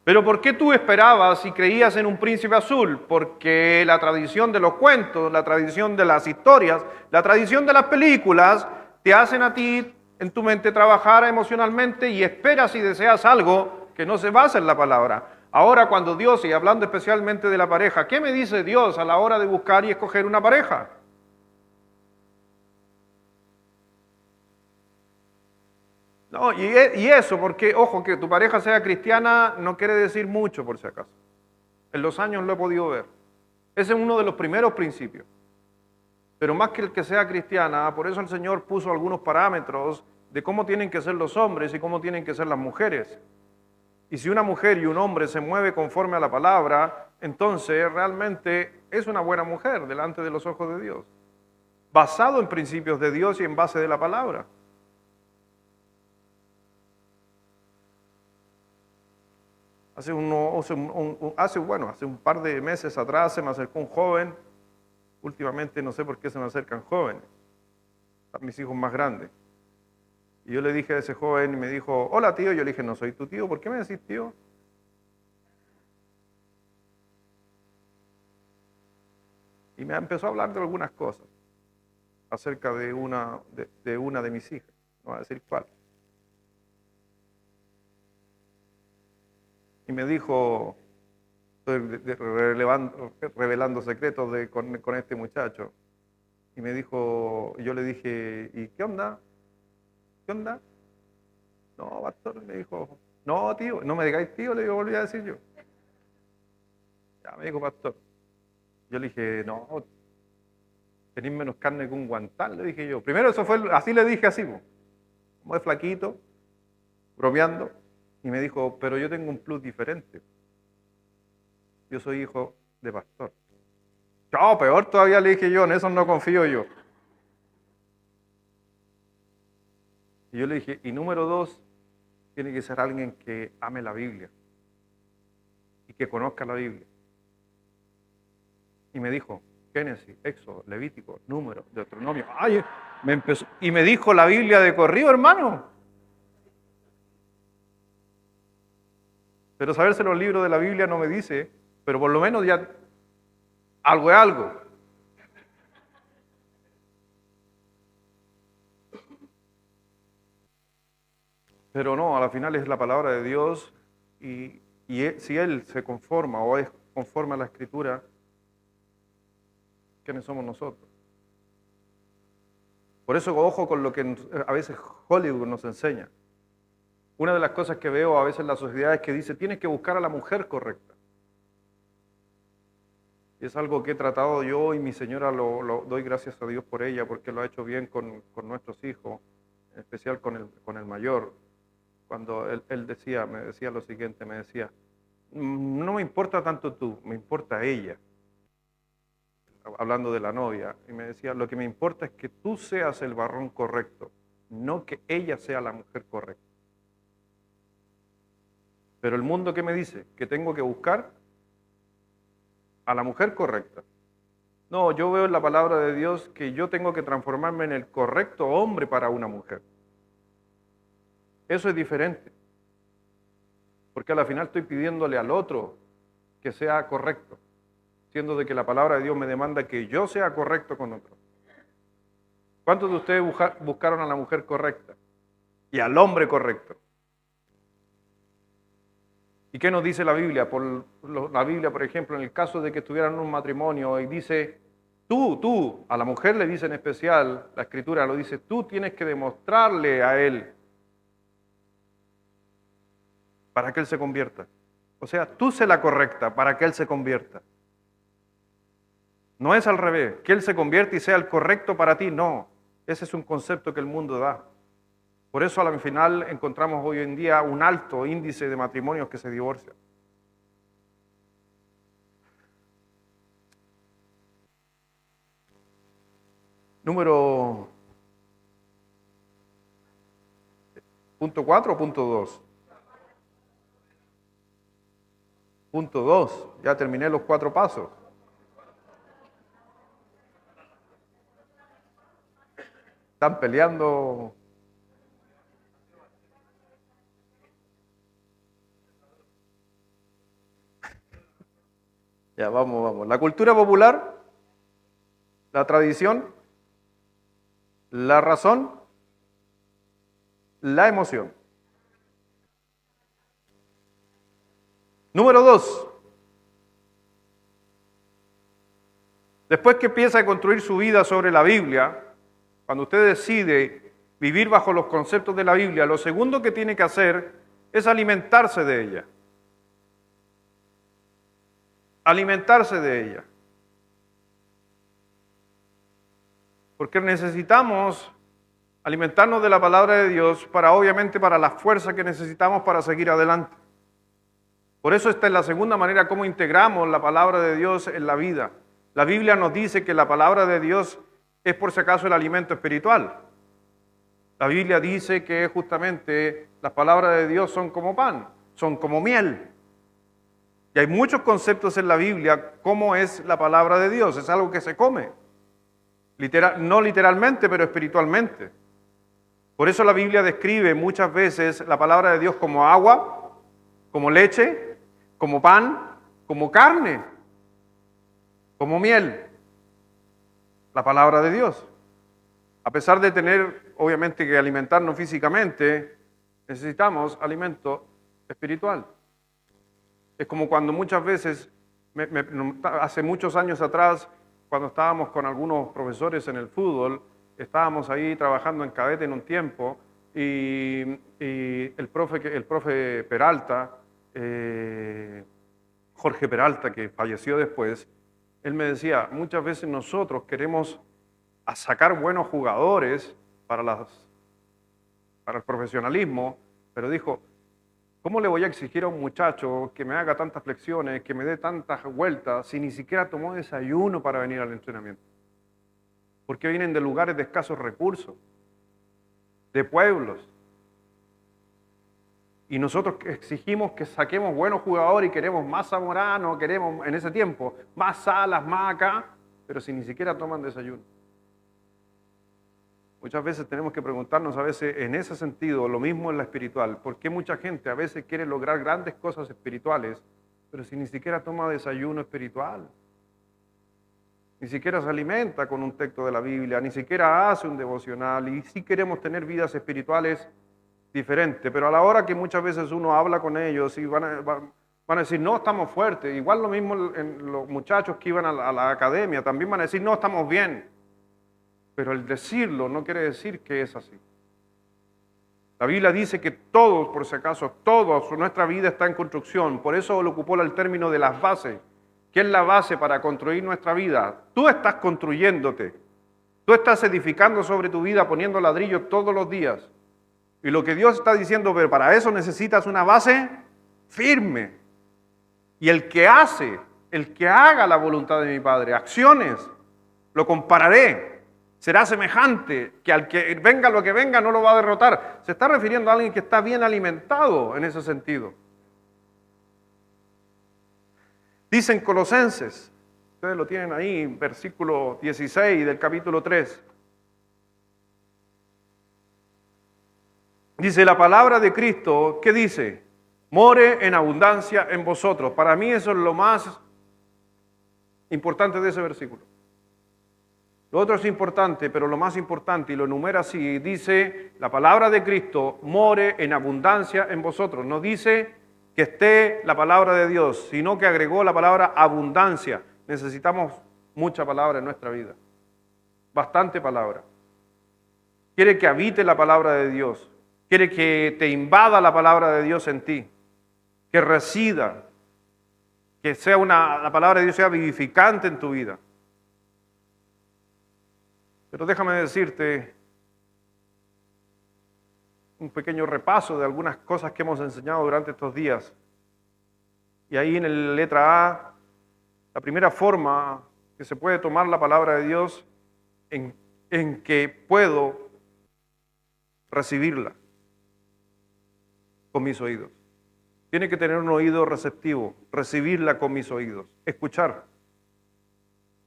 Pero ¿por qué tú esperabas y creías en un príncipe azul? Porque la tradición de los cuentos, la tradición de las historias, la tradición de las películas te hacen a ti en tu mente trabajar emocionalmente y esperas y deseas algo que no se basa en la palabra. Ahora cuando Dios, y hablando especialmente de la pareja, ¿qué me dice Dios a la hora de buscar y escoger una pareja? No, y eso, porque, ojo, que tu pareja sea cristiana no quiere decir mucho, por si acaso. En los años lo he podido ver. Ese es uno de los primeros principios. Pero más que el que sea cristiana, por eso el Señor puso algunos parámetros de cómo tienen que ser los hombres y cómo tienen que ser las mujeres. Y si una mujer y un hombre se mueve conforme a la palabra, entonces realmente es una buena mujer delante de los ojos de Dios. Basado en principios de Dios y en base de la palabra. Hace un par de meses atrás se me acercó un joven. Últimamente no sé por qué se me acercan jóvenes, a mis hijos más grandes. Y yo le dije a ese joven y me dijo, hola tío. Yo le dije, no soy tu tío, ¿por qué me decís tío? Y me empezó a hablar de algunas cosas acerca de una de mis hijas, no voy a decir cuál. Y me dijo, estoy revelando secretos con este muchacho. Y me dijo, yo le dije, ¿y qué onda? ¿Qué onda? No, pastor, me dijo, no, tío, no me digáis tío, le digo, volví a decir yo. Ya me dijo, pastor, Yo le dije, no, tenés menos carne que un guantán, le dije yo. Primero eso fue, así le dije así, como de flaquito, bromeando. Y me dijo, pero yo tengo un plus diferente. Yo soy hijo de pastor. No, peor todavía le dije yo, en eso no confío yo. Y yo le dije, y número 2, tiene que ser alguien que ame la Biblia y que conozca la Biblia. Y me dijo, Génesis, Éxodo, Levítico, Número, Deuteronomio. Ay, y me dijo la Biblia de corrido, hermano. Pero saberse los libros de la Biblia no me dice, pero por lo menos ya algo es algo. Pero no, a la final es la palabra de Dios si Él se conforma o es conforme a la Escritura, ¿quiénes somos nosotros? Por eso ojo con lo que a veces Hollywood nos enseña. Una de las cosas que veo a veces en la sociedad es que dice, tienes que buscar a la mujer correcta. Y es algo que he tratado yo y mi señora lo doy gracias a Dios por ella, porque lo ha hecho bien con nuestros hijos, en especial con el mayor. Cuando él me decía lo siguiente, me decía, no me importa tanto tú, me importa ella. Hablando de la novia, y me decía, lo que me importa es que tú seas el varón correcto, no que ella sea la mujer correcta. Pero el mundo, ¿qué me dice? Que tengo que buscar a la mujer correcta. No, yo veo en la palabra de Dios que yo tengo que transformarme en el correcto hombre para una mujer. Eso es diferente. Porque al final estoy pidiéndole al otro que sea correcto, siendo de que la palabra de Dios me demanda que yo sea correcto con otro. ¿Cuántos de ustedes buscaron a la mujer correcta y al hombre correcto? ¿Y qué nos dice la Biblia? La Biblia, por ejemplo, en el caso de que estuvieran en un matrimonio y dice, tú, a la mujer le dice en especial, la Escritura lo dice, tú tienes que demostrarle a él para que él se convierta. O sea, tú sé la correcta para que él se convierta. No es al revés, que él se convierta y sea el correcto para ti, no. Ese es un concepto que el mundo da. Por eso al final encontramos hoy en día un alto índice de matrimonios que se divorcian. Número punto 4 o punto 2. Punto 2. Ya terminé los 4 pasos. Están peleando. Ya, vamos. La cultura popular, la tradición, la razón, la emoción. Número 2. Después que empieza a construir su vida sobre la Biblia, cuando usted decide vivir bajo los conceptos de la Biblia, lo segundo que tiene que hacer es alimentarse de ella. Alimentarse de ella. Porque necesitamos alimentarnos de la palabra de Dios obviamente para la fuerza que necesitamos para seguir adelante. Por eso esta es la segunda manera como integramos la palabra de Dios en la vida. La Biblia nos dice que la palabra de Dios es por si acaso el alimento espiritual. La Biblia dice que justamente las palabras de Dios son como pan, son como miel. Y hay muchos conceptos en la Biblia cómo es la palabra de Dios, es algo que se come. No literalmente, pero espiritualmente. Por eso la Biblia describe muchas veces la palabra de Dios como agua, como leche, como pan, como carne, como miel. La palabra de Dios. A pesar de tener, obviamente, que alimentarnos físicamente, necesitamos alimento espiritual. Es como cuando muchas veces, hace muchos años atrás, cuando estábamos con algunos profesores en el fútbol, estábamos ahí trabajando en cadete en un tiempo y el profe Peralta, Jorge Peralta, que falleció después, Él me decía, muchas veces nosotros queremos sacar buenos jugadores para el profesionalismo, pero dijo, ¿cómo le voy a exigir a un muchacho que me haga tantas flexiones, que me dé tantas vueltas, si ni siquiera tomó desayuno para venir al entrenamiento? Porque vienen de lugares de escasos recursos, de pueblos. Y nosotros exigimos que saquemos buenos jugadores y queremos más Zamorano, queremos en ese tiempo más Salas, más acá, pero si ni siquiera toman desayuno. Muchas veces tenemos que preguntarnos a veces en ese sentido, lo mismo en la espiritual, ¿por qué mucha gente a veces quiere lograr grandes cosas espirituales, pero si ni siquiera toma desayuno espiritual? Ni siquiera se alimenta con un texto de la Biblia, ni siquiera hace un devocional, y sí queremos tener vidas espirituales diferentes, pero a la hora que muchas veces uno habla con ellos y van a decir, no, estamos fuertes. Igual lo mismo en los muchachos que iban a la academia, también van a decir, no, estamos bien. Pero el decirlo no quiere decir que es así. La Biblia dice que todos, por si acaso, toda nuestra vida está en construcción. Por eso lo ocupó el término de las bases. ¿Qué es la base para construir nuestra vida? Tú estás construyéndote. Tú estás edificando sobre tu vida, poniendo ladrillos todos los días. Y lo que Dios está diciendo, pero para eso necesitas una base firme. Y el que haga la voluntad de mi Padre, acciones, lo compararé. Será semejante que al que venga lo que venga no lo va a derrotar. Se está refiriendo a alguien que está bien alimentado en ese sentido. Dicen Colosenses, ustedes lo tienen ahí, versículo 16 del capítulo 3. Dice la palabra de Cristo, ¿qué dice? More en abundancia en vosotros. Para mí eso es lo más importante de ese versículo. Lo otro es importante, pero lo más importante, y lo enumera así, dice la palabra de Cristo, more en abundancia en vosotros. No dice que esté la palabra de Dios, sino que agregó la palabra abundancia. Necesitamos mucha palabra en nuestra vida, bastante palabra. Quiere que habite la palabra de Dios, quiere que te invada la palabra de Dios en ti, que resida, que sea la palabra de Dios sea vivificante en tu vida. Pero déjame decirte un pequeño repaso de algunas cosas que hemos enseñado durante estos días. Y ahí en la letra A, la primera forma que se puede tomar la palabra de Dios en que puedo recibirla con mis oídos. Tiene que tener un oído receptivo, recibirla con mis oídos, escuchar.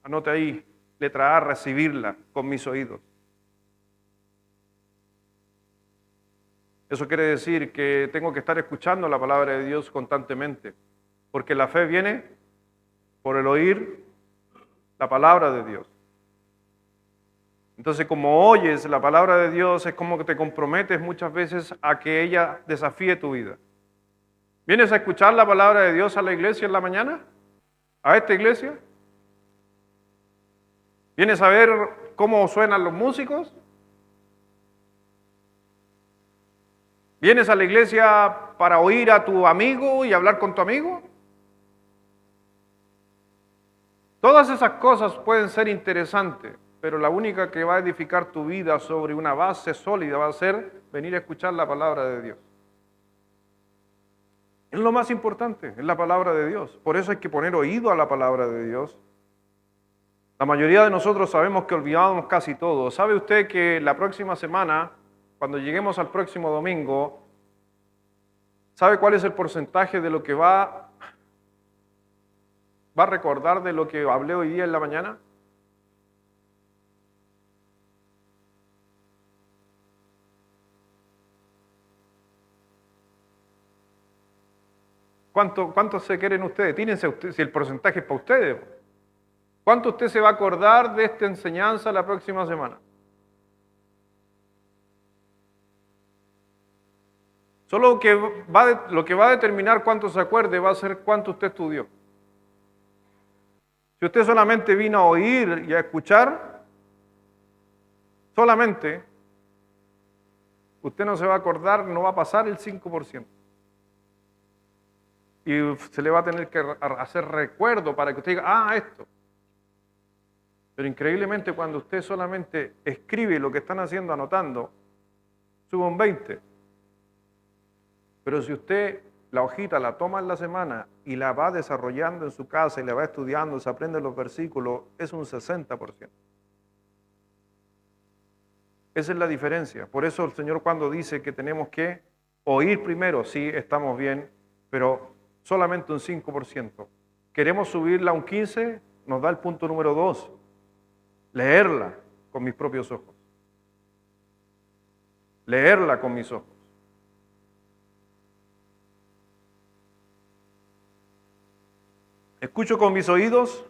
Anote ahí. Letra A, recibirla con mis oídos. Eso quiere decir que tengo que estar escuchando la palabra de Dios constantemente, porque la fe viene por el oír la palabra de Dios. Entonces, como oyes la palabra de Dios, es como que te comprometes muchas veces a que ella desafíe tu vida. ¿Vienes a escuchar la palabra de Dios a la iglesia en la mañana? ¿A esta iglesia? ¿Vienes a ver cómo suenan los músicos? ¿Vienes a la iglesia para oír a tu amigo y hablar con tu amigo? Todas esas cosas pueden ser interesantes, pero la única que va a edificar tu vida sobre una base sólida va a ser venir a escuchar la palabra de Dios. Es lo más importante, es la palabra de Dios. Por eso hay que poner oído a la palabra de Dios. La mayoría de nosotros sabemos que olvidamos casi todo. ¿Sabe usted que la próxima semana, cuando lleguemos al próximo domingo, ¿sabe cuál es el porcentaje de lo que va a recordar de lo que hablé hoy día en la mañana? ¿Cuánto se quieren ustedes? Tírense ustedes, si el porcentaje es para ustedes. ¿Cuánto usted se va a acordar de esta enseñanza la próxima semana? Solo lo que va a determinar cuánto se acuerde va a ser cuánto usted estudió. Si usted solamente vino a oír y a escuchar, solamente, usted no se va a acordar, no va a pasar el 5%. Y se le va a tener que hacer recuerdo para que usted diga, esto. Pero increíblemente cuando usted solamente escribe lo que están haciendo anotando, sube un 20. Pero si usted la hojita la toma en la semana y la va desarrollando en su casa y la va estudiando, se aprende los versículos, es un 60%. Esa es la diferencia. Por eso el Señor cuando dice que tenemos que oír primero, sí, estamos bien, pero solamente un 5%. Queremos subirla a un 15%, nos da el punto número 2. Leerla con mis propios ojos. Leerla con mis ojos. Escucho con mis oídos,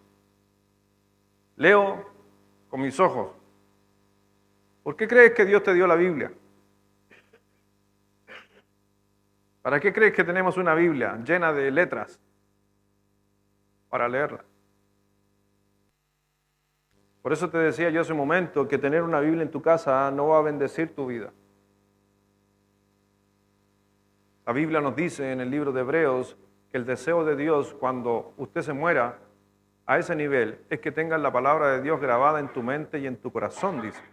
leo con mis ojos. ¿Por qué crees que Dios te dio la Biblia? ¿Para qué crees que tenemos una Biblia llena de letras? Para leerla. Por eso te decía yo hace un momento que tener una Biblia en tu casa no va a bendecir tu vida. La Biblia nos dice en el libro de Hebreos que el deseo de Dios cuando usted se muera a ese nivel es que tengas la palabra de Dios grabada en tu mente y en tu corazón, dice.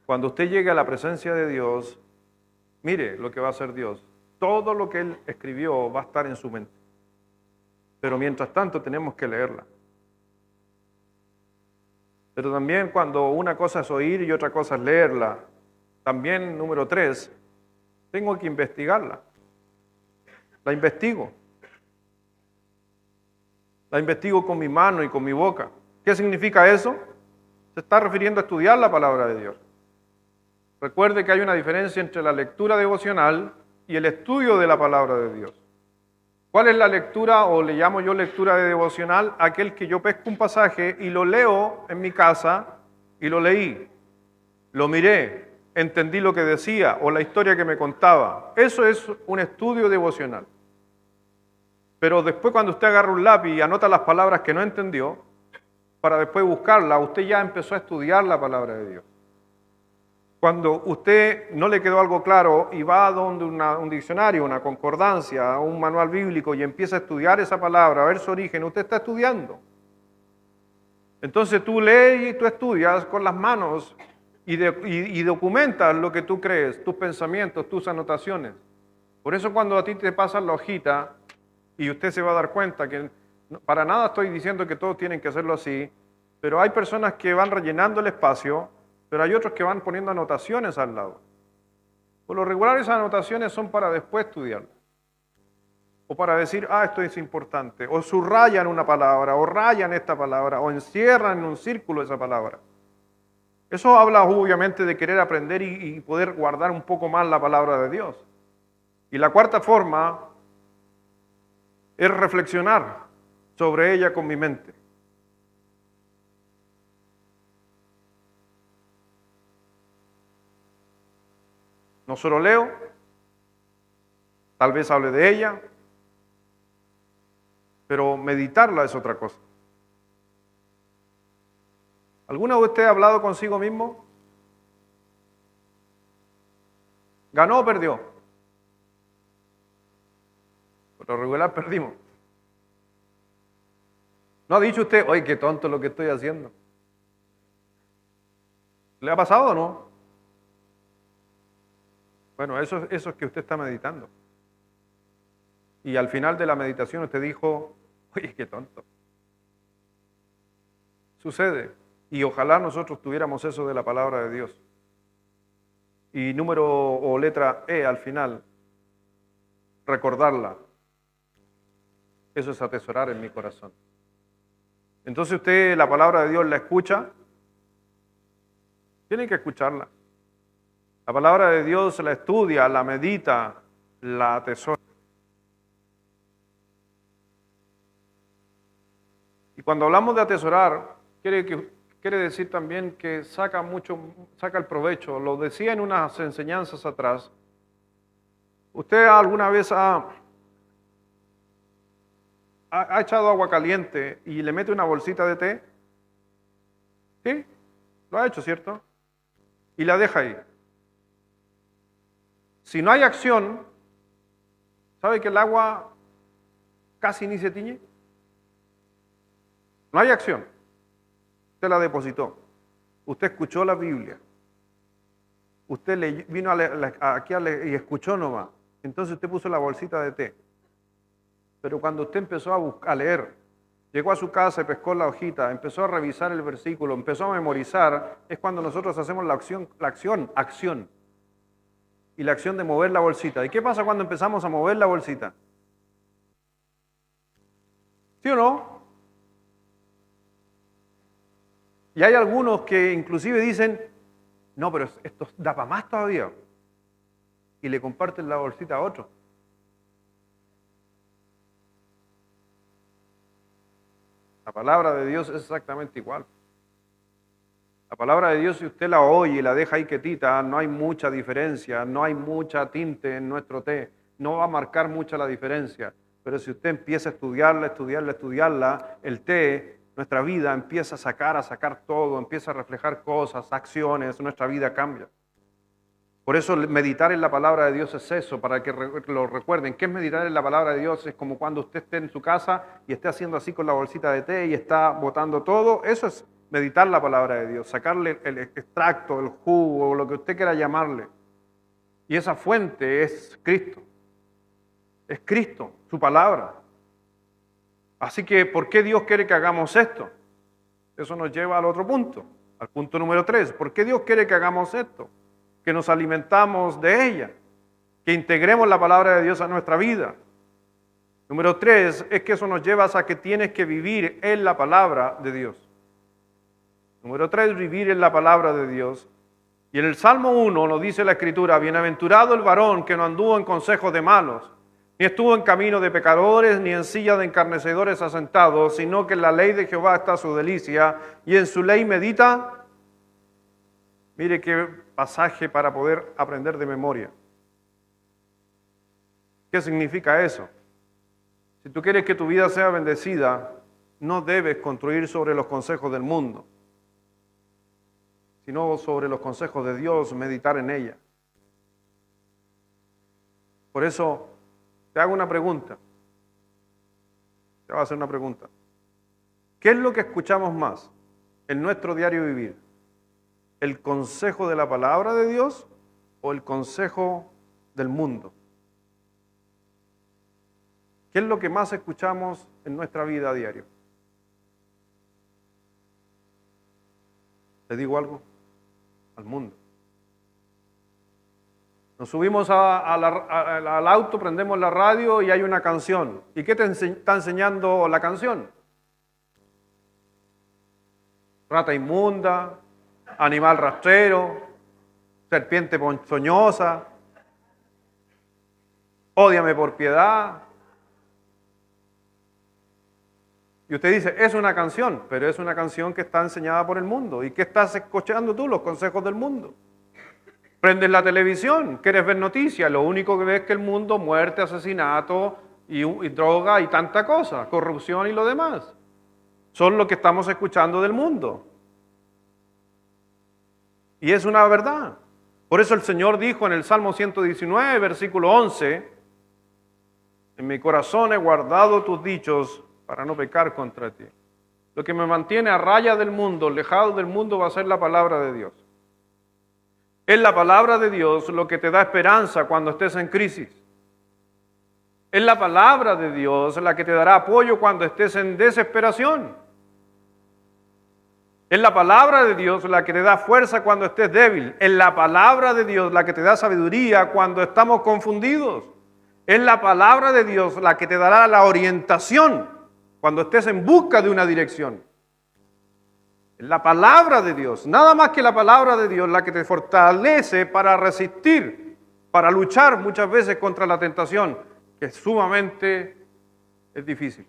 Cuando usted llegue a la presencia de Dios, mire lo que va a hacer Dios. Todo lo que Él escribió va a estar en su mente. Pero mientras tanto tenemos que leerla. Pero también cuando una cosa es oír y otra cosa es leerla, también número 3, tengo que investigarla. La investigo. La investigo con mi mano y con mi boca. ¿Qué significa eso? Se está refiriendo a estudiar la palabra de Dios. Recuerde que hay una diferencia entre la lectura devocional y el estudio de la palabra de Dios. ¿Cuál es la lectura, o le llamo yo lectura de devocional? Aquel que yo pesco un pasaje y lo leo en mi casa y lo leí, lo miré, entendí lo que decía o la historia que me contaba. Eso es un estudio devocional. Pero después cuando usted agarra un lápiz y anota las palabras que no entendió, para después buscarla, usted ya empezó a estudiar la palabra de Dios. Cuando usted no le quedó algo claro y va a donde un diccionario, una concordancia, un manual bíblico y empieza a estudiar esa palabra, a ver su origen, usted está estudiando. Entonces tú lees y tú estudias con las manos y documentas lo que tú crees, tus pensamientos, tus anotaciones. Por eso cuando a ti te pasan la hojita y usted se va a dar cuenta que para nada estoy diciendo que todos tienen que hacerlo así, pero hay personas que van rellenando el espacio, pero hay otros que van poniendo anotaciones al lado. Por lo regular esas anotaciones son para después estudiarlas. O para decir, esto es importante. O subrayan una palabra, o rayan esta palabra, o encierran en un círculo esa palabra. Eso habla obviamente de querer aprender y poder guardar un poco más la palabra de Dios. Y la cuarta forma es reflexionar sobre ella con mi mente. No solo leo, tal vez hable de ella, pero meditarla es otra cosa. ¿Alguna de ustedes ha hablado consigo mismo? ¿Ganó o perdió? Por lo regular perdimos. ¿No ha dicho usted, oye, qué tonto lo que estoy haciendo? ¿Le ha pasado o no? Bueno, eso es que usted está meditando. Y al final de la meditación usted dijo, oye, qué tonto. Sucede. Y ojalá nosotros tuviéramos eso de la palabra de Dios. Y número o letra E al final, recordarla. Eso es atesorar en mi corazón. Entonces usted la palabra de Dios la escucha, tiene que escucharla. La palabra de Dios la estudia, la medita, la atesora. Y cuando hablamos de atesorar, quiere decir también que saca el provecho. Lo decía en unas enseñanzas atrás. ¿Usted alguna vez ha echado agua caliente y le mete una bolsita de té? ¿Sí? Lo ha hecho, ¿cierto? Y la deja ahí. Si no hay acción, ¿sabe que el agua casi ni se tiñe? No hay acción. Usted la depositó. Usted escuchó la Biblia. Usted vino aquí y escuchó nomás. Entonces usted puso la bolsita de té. Pero cuando usted empezó a leer, llegó a su casa y pescó la hojita, empezó a revisar el versículo, empezó a memorizar, es cuando nosotros hacemos la acción. Y la acción de mover la bolsita. ¿Y qué pasa cuando empezamos a mover la bolsita? ¿Sí o no? Y hay algunos que inclusive dicen, no, pero esto da para más todavía. Y le comparten la bolsita a otro. La palabra de Dios es exactamente igual. La palabra de Dios, si usted la oye y la deja ahí quietita, no hay mucha diferencia, no hay mucha tinte en nuestro té, no va a marcar mucha la diferencia. Pero si usted empieza a estudiarla, el té, nuestra vida empieza a sacar todo, empieza a reflejar cosas, acciones, nuestra vida cambia. Por eso meditar en la palabra de Dios es eso, para que lo recuerden. ¿Qué es meditar en la palabra de Dios? Es como cuando usted esté en su casa y esté haciendo así con la bolsita de té y está botando todo. Eso es meditar la palabra de Dios, sacarle el extracto, el jugo, lo que usted quiera llamarle. Y esa fuente es Cristo. Es Cristo, su palabra. Así que, ¿por qué Dios quiere que hagamos esto? Eso nos lleva al otro punto, al punto número 3. ¿Por qué Dios quiere que hagamos esto? Que nos alimentamos de ella, que integremos la palabra de Dios a nuestra vida. Número 3 es que eso nos lleva a que tienes que vivir en la palabra de Dios. Número 3, vivir en la palabra de Dios. Y en el Salmo 1 nos dice la Escritura, bienaventurado el varón que no anduvo en consejos de malos, ni estuvo en camino de pecadores, ni en silla de escarnecedores asentado, sino que en la ley de Jehová está su delicia, y en su ley medita. Mire qué pasaje para poder aprender de memoria. ¿Qué significa eso? Si tú quieres que tu vida sea bendecida, no debes construir sobre los consejos del mundo, sino sobre los consejos de Dios, meditar en ella. Por eso, te hago una pregunta. Te voy a hacer una pregunta. ¿Qué es lo que escuchamos más en nuestro diario vivir? ¿El consejo de la palabra de Dios o el consejo del mundo? ¿Qué es lo que más escuchamos en nuestra vida a diario? ¿Te digo algo? Al mundo. Nos subimos al auto, prendemos la radio y hay una canción. ¿Y qué te está enseñando la canción? Rata inmunda, animal rastrero, serpiente ponzoñosa, ódiame por piedad. Y usted dice, es una canción, pero es una canción que está enseñada por el mundo. ¿Y qué estás escuchando tú? Los consejos del mundo. Prendes la televisión, quieres ver noticias, lo único que ves es que el mundo, muerte, asesinato y droga y tanta cosa, corrupción y lo demás. Son lo que estamos escuchando del mundo. Y es una verdad. Por eso el Señor dijo en el Salmo 119, versículo 11, en mi corazón he guardado tus dichos para no pecar contra ti. Lo que me mantiene a raya del mundo, alejado del mundo, va a ser la palabra de Dios. Es la palabra de Dios lo que te da esperanza cuando estés en crisis. Es la palabra de Dios la que te dará apoyo cuando estés en desesperación. Es la palabra de Dios la que te da fuerza cuando estés débil. Es la palabra de Dios la que te da sabiduría cuando estamos confundidos. Es la palabra de Dios la que te dará la orientación cuando estés en busca de una dirección. Es la palabra de Dios, nada más que la palabra de Dios, la que te fortalece para resistir, para luchar muchas veces contra la tentación, que sumamente es difícil.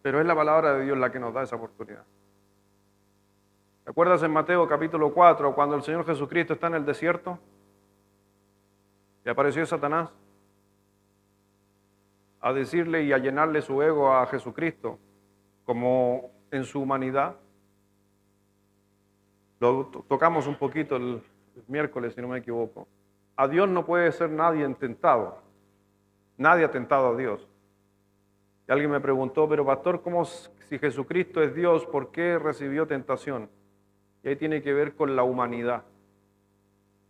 Pero es la palabra de Dios la que nos da esa oportunidad. ¿Te acuerdas en Mateo capítulo 4, cuando el Señor Jesucristo está en el desierto? Y apareció Satanás a decirle y a llenarle su ego a Jesucristo, como en su humanidad. Lo tocamos un poquito el miércoles, si no me equivoco. A Dios no puede ser nadie tentado. Nadie ha tentado a Dios. Y alguien me preguntó, pero pastor, ¿cómo si Jesucristo es Dios, por qué recibió tentación? Y ahí tiene que ver con la humanidad.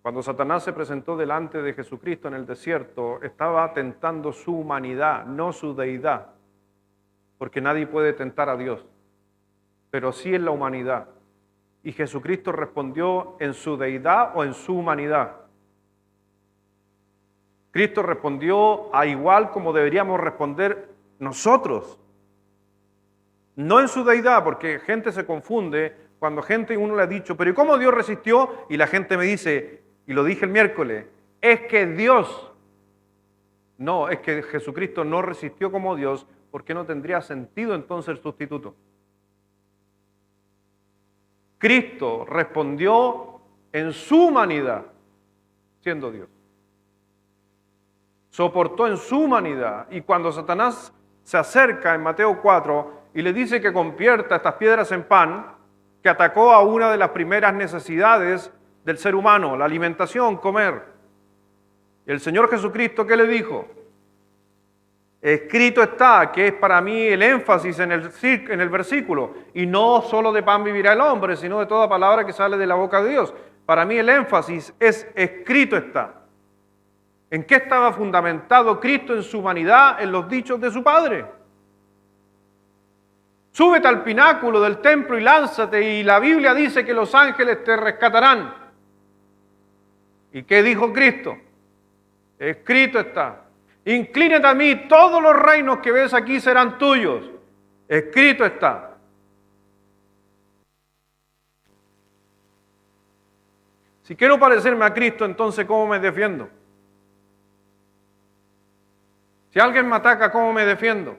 Cuando Satanás se presentó delante de Jesucristo en el desierto, estaba tentando su humanidad, no su deidad, porque nadie puede tentar a Dios, pero sí en la humanidad. Y Jesucristo respondió en su deidad o en su humanidad. Cristo respondió a igual como deberíamos responder nosotros. No en su deidad, porque gente se confunde cuando uno le ha dicho, pero ¿y cómo Dios resistió? Y la gente me dice, y lo dije el miércoles, es que Dios, no, es que Jesucristo no resistió como Dios, porque no tendría sentido entonces el sustituto. Cristo respondió en su humanidad, siendo Dios. Soportó en su humanidad. Y cuando Satanás se acerca en Mateo 4 y le dice que convierta estas piedras en pan, que atacó a una de las primeras necesidades del ser humano, la alimentación, comer. Y el Señor Jesucristo, ¿qué le dijo? Escrito está, que es para mí el énfasis en el versículo, y no solo de pan vivirá el hombre, sino de toda palabra que sale de la boca de Dios. Para mí el énfasis es escrito está. ¿En qué estaba fundamentado Cristo en su humanidad? En los dichos de su Padre. Súbete al pináculo del templo y lánzate, y la Biblia dice que los ángeles te rescatarán. ¿Y qué dijo Cristo? Escrito está. Inclínate a mí, todos los reinos que ves aquí serán tuyos. Escrito está. Si quiero parecerme a Cristo, entonces ¿cómo me defiendo? Si alguien me ataca, ¿cómo me defiendo?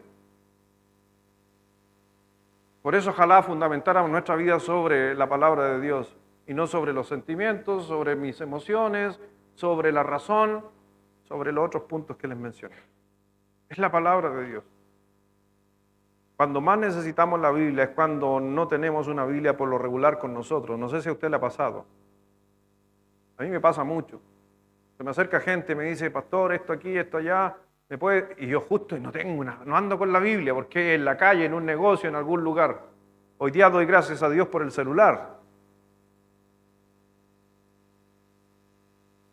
Por eso ojalá fundamentáramos nuestra vida sobre la palabra de Dios y no sobre los sentimientos, sobre mis emociones, sobre la razón, sobre los otros puntos que les mencioné. Es la palabra de Dios. Cuando más necesitamos la Biblia es cuando no tenemos una Biblia por lo regular con nosotros. No sé si a usted le ha pasado. A mí me pasa mucho. Se me acerca gente y me dice, pastor, esto aquí, esto allá, ¿me puede? Y yo justo no ando con la Biblia, porque en la calle, en un negocio, en algún lugar. Hoy día doy gracias a Dios por el celular.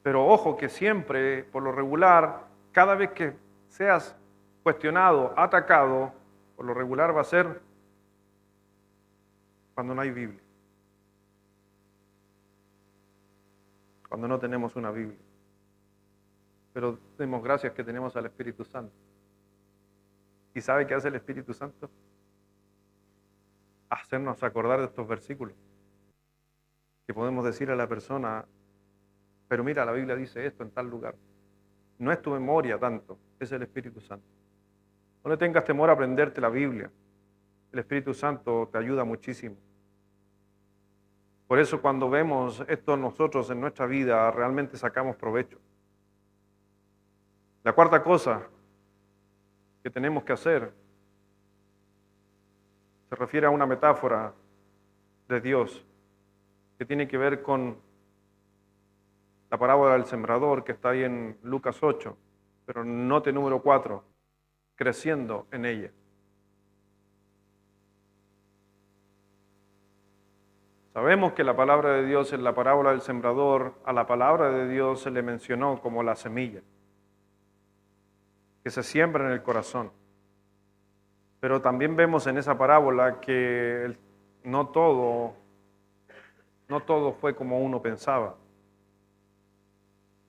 Pero ojo que siempre, por lo regular, cada vez que seas cuestionado, atacado, por lo regular va a ser cuando no hay Biblia. Cuando no tenemos una Biblia. Pero demos gracias que tenemos al Espíritu Santo. ¿Y sabe qué hace el Espíritu Santo? Hacernos acordar de estos versículos. Que podemos decir a la persona, pero mira, la Biblia dice esto en tal lugar. No es tu memoria tanto, es el Espíritu Santo. No le tengas temor a aprenderte la Biblia. El Espíritu Santo te ayuda muchísimo. Por eso cuando vemos esto nosotros en nuestra vida, realmente sacamos provecho. La cuarta cosa que tenemos que hacer se refiere a una metáfora de Dios que tiene que ver con la parábola del sembrador que está ahí en Lucas 8, pero note número 4, creciendo en ella. Sabemos que la palabra de Dios en la parábola del sembrador, a la palabra de Dios se le mencionó como la semilla, que se siembra en el corazón. Pero también vemos en esa parábola que no todo fue como uno pensaba,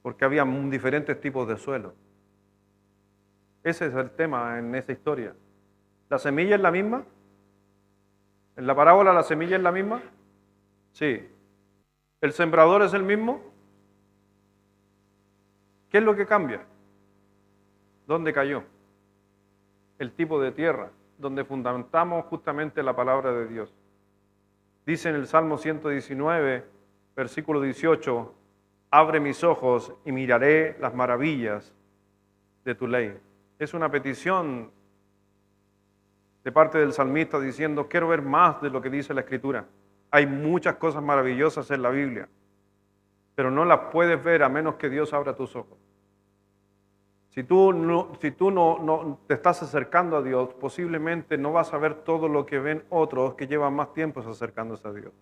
porque había diferentes tipos de suelo. Ese es el tema en esa historia. ¿La semilla es la misma? ¿En la parábola la semilla es la misma? Sí. ¿El sembrador es el mismo? ¿Qué es lo que cambia? ¿Dónde cayó? El tipo de tierra, donde fundamentamos justamente la palabra de Dios. Dice en el Salmo 119, versículo 18, abre mis ojos y miraré las maravillas de tu ley. Es una petición de parte del salmista diciendo, quiero ver más de lo que dice la Escritura. Hay muchas cosas maravillosas en la Biblia, pero no las puedes ver a menos que Dios abra tus ojos. Si tú no te estás acercando a Dios, posiblemente no vas a ver todo lo que ven otros que llevan más tiempo acercándose a Dios.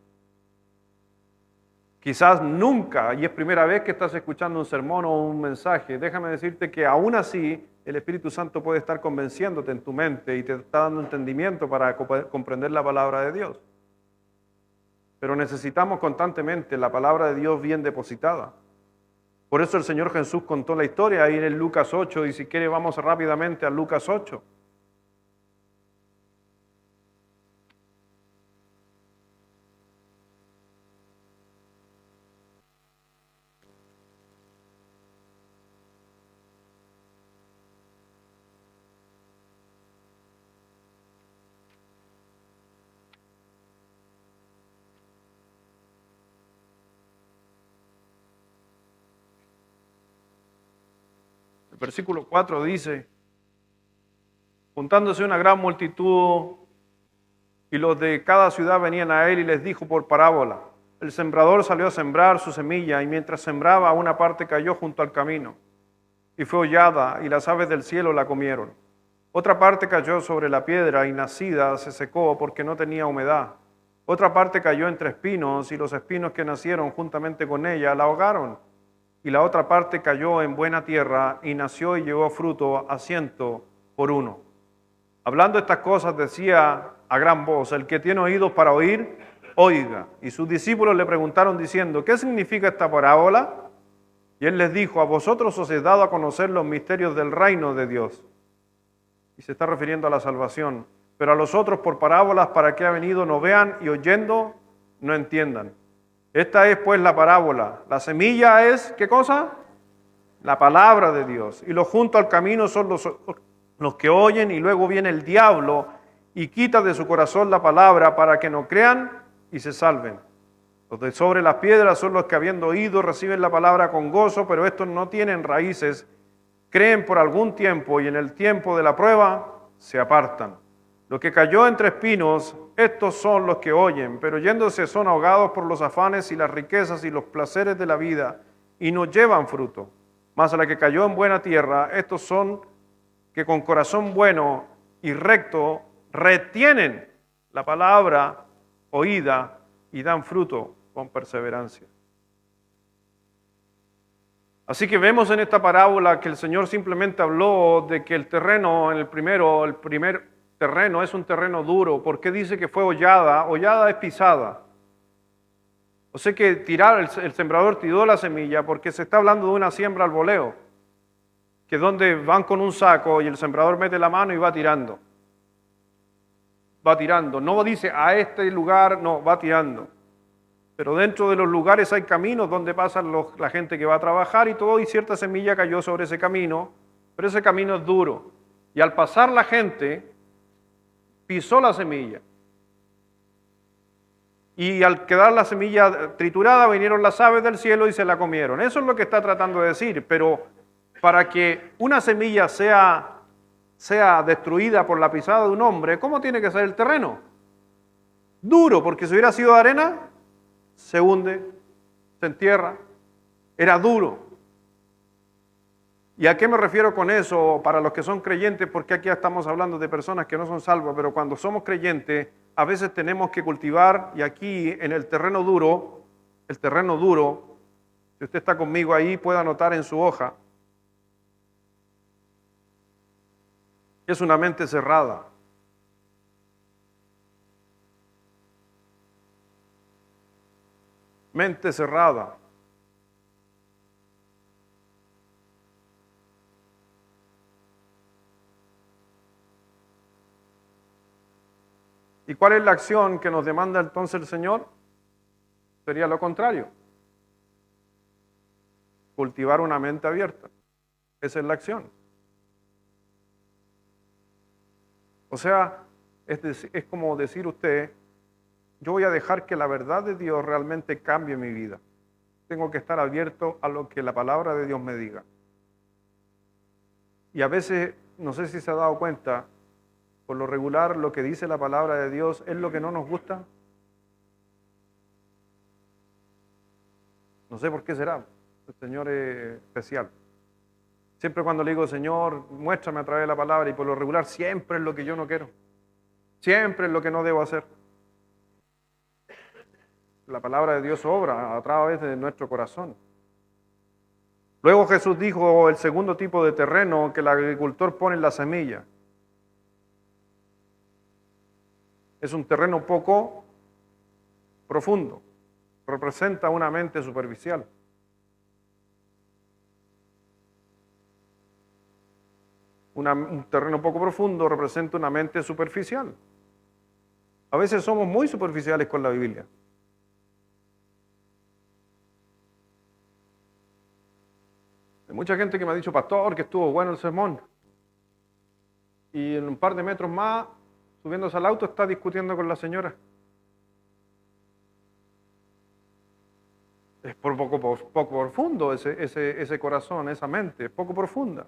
Quizás nunca, y es primera vez que estás escuchando un sermón o un mensaje, déjame decirte que aún así el Espíritu Santo puede estar convenciéndote en tu mente y te está dando entendimiento para comprender la palabra de Dios. Pero necesitamos constantemente la palabra de Dios bien depositada. Por eso el Señor Jesús contó la historia ahí en el Lucas 8, y si quiere vamos rápidamente a Lucas 8. El versículo 4 dice: juntándose una gran multitud y los de cada ciudad venían a él, y les dijo por parábola: el sembrador salió a sembrar su semilla, y mientras sembraba, una parte cayó junto al camino y fue hollada, y las aves del cielo la comieron. Otra parte cayó sobre la piedra, y nacida se secó porque no tenía humedad. Otra parte cayó entre espinos, y los espinos que nacieron juntamente con ella la ahogaron. Y la otra parte cayó en buena tierra, y nació y llevó fruto a 100 por 1. Hablando estas cosas decía a gran voz: el que tiene oídos para oír, oiga. Y sus discípulos le preguntaron diciendo: ¿qué significa esta parábola? Y él les dijo: a vosotros os he dado a conocer los misterios del reino de Dios. Y se está refiriendo a la salvación. Pero a los otros por parábolas, para que ha venido no vean, y oyendo no entiendan. Esta es pues la parábola. La semilla es, ¿qué cosa? La palabra de Dios. Y los junto al camino son los que oyen, y luego viene el diablo y quita de su corazón la palabra para que no crean y se salven. Los de sobre las piedras son los que, habiendo oído, reciben la palabra con gozo, pero estos no tienen raíces, creen por algún tiempo, y en el tiempo de la prueba se apartan. Lo que cayó entre espinos, estos son los que oyen, pero yéndose son ahogados por los afanes y las riquezas y los placeres de la vida, y no llevan fruto. Mas a la que cayó en buena tierra, estos son que con corazón bueno y recto retienen la palabra oída y dan fruto con perseverancia. Así que vemos en esta parábola que el Señor simplemente habló de que el terreno, el primer terreno es un terreno duro. ¿Por qué dice que fue hollada? Hollada es pisada. O sea que el sembrador tiró la semilla, porque se está hablando de una siembra al voleo, que es donde van con un saco y el sembrador mete la mano y va tirando. Va tirando. No dice a este lugar, no, va tirando. Pero dentro de los lugares hay caminos donde pasa la gente que va a trabajar y todo, y cierta semilla cayó sobre ese camino, pero ese camino es duro. Y al pasar la gente, pisó la semilla. Y al quedar la semilla triturada, vinieron las aves del cielo y se la comieron. Eso es lo que está tratando de decir, pero para que una semilla sea destruida por la pisada de un hombre, ¿cómo tiene que ser el terreno? Duro, porque si hubiera sido de arena, se hunde, se entierra. Era duro. ¿Y a qué me refiero con eso para los que son creyentes? Porque aquí estamos hablando de personas que no son salvas, pero cuando somos creyentes, a veces tenemos que cultivar, y aquí en el terreno duro, si usted está conmigo ahí, puede anotar en su hoja, es una mente cerrada. Mente cerrada. ¿Y cuál es la acción que nos demanda entonces el Señor? Sería lo contrario. Cultivar una mente abierta. Esa es la acción. O sea, es como decir usted: yo voy a dejar que la verdad de Dios realmente cambie mi vida. Tengo que estar abierto a lo que la palabra de Dios me diga. Y a veces, no sé si se ha dado cuenta, por lo regular lo que dice la palabra de Dios es lo que no nos gusta. No sé por qué será. El Señor es especial. Siempre cuando le digo, Señor, muéstrame a través de la palabra, y por lo regular siempre es lo que yo no quiero. Siempre es lo que no debo hacer. La palabra de Dios obra a través de nuestro corazón. Luego Jesús dijo el segundo tipo de terreno que el agricultor pone en la semilla. Es un terreno poco profundo. Representa una mente superficial. Un terreno poco profundo representa una mente superficial. A veces somos muy superficiales con la Biblia. Hay mucha gente que me ha dicho, pastor, que estuvo bueno el sermón. Y en un par de metros más, subiéndose al auto, está discutiendo con la señora. Es poco profundo ese corazón, esa mente, es poco profunda.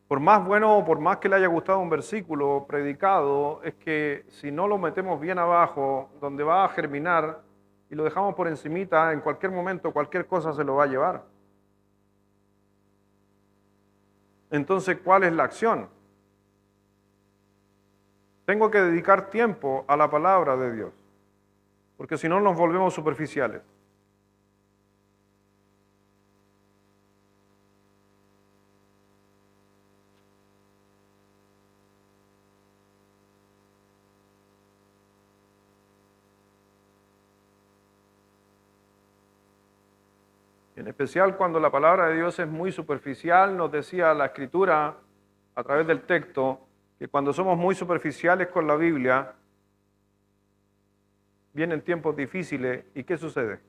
Por más bueno o por más que le haya gustado un versículo predicado, es que si no lo metemos bien abajo, donde va a germinar, y lo dejamos por encimita, en cualquier momento cualquier cosa se lo va a llevar. Entonces, ¿cuál es la acción? Tengo que dedicar tiempo a la palabra de Dios, porque si no nos volvemos superficiales. En especial cuando la palabra de Dios es muy superficial, nos decía la Escritura a través del texto, que cuando somos muy superficiales con la Biblia, vienen tiempos difíciles. ¿Y qué sucede?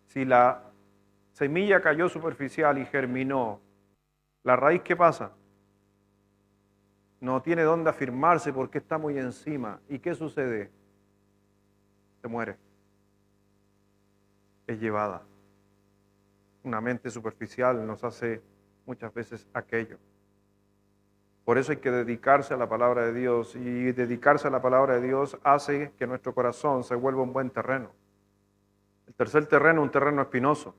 Si la semilla cayó superficial y germinó, ¿la raíz qué pasa? No tiene dónde afirmarse porque está muy encima. ¿Y qué sucede? Se muere. Es llevada. Una mente superficial nos hace muchas veces aquello. Por eso hay que dedicarse a la palabra de Dios, y dedicarse a la palabra de Dios hace que nuestro corazón se vuelva un buen terreno. El tercer terreno, un terreno espinoso.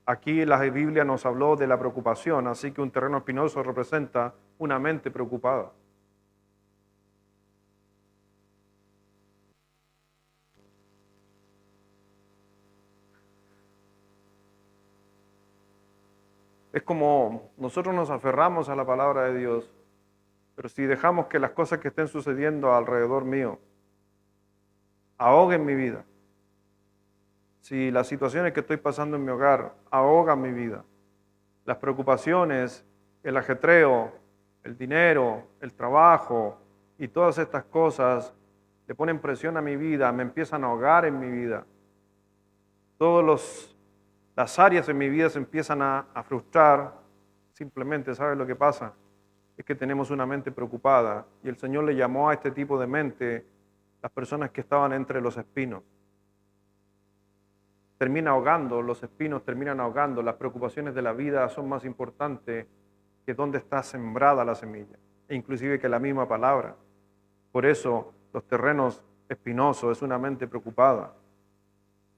Aquí la Biblia nos habló de la preocupación, así que un terreno espinoso representa una mente preocupada. Es como nosotros nos aferramos a la palabra de Dios, pero si dejamos que las cosas que estén sucediendo alrededor mío ahoguen mi vida, si las situaciones que estoy pasando en mi hogar ahogan mi vida, las preocupaciones, el ajetreo, el dinero, el trabajo y todas estas cosas le ponen presión a mi vida, me empiezan a ahogar en mi vida. Las áreas en mi vida se empiezan a frustrar. Simplemente, ¿sabes lo que pasa? Es que tenemos una mente preocupada, y el Señor le llamó a este tipo de mente las personas que estaban entre los espinos. Termina ahogando, los espinos terminan ahogando, las preocupaciones de la vida son más importantes que dónde está sembrada la semilla, e inclusive que la misma palabra. Por eso los terrenos espinosos es una mente preocupada.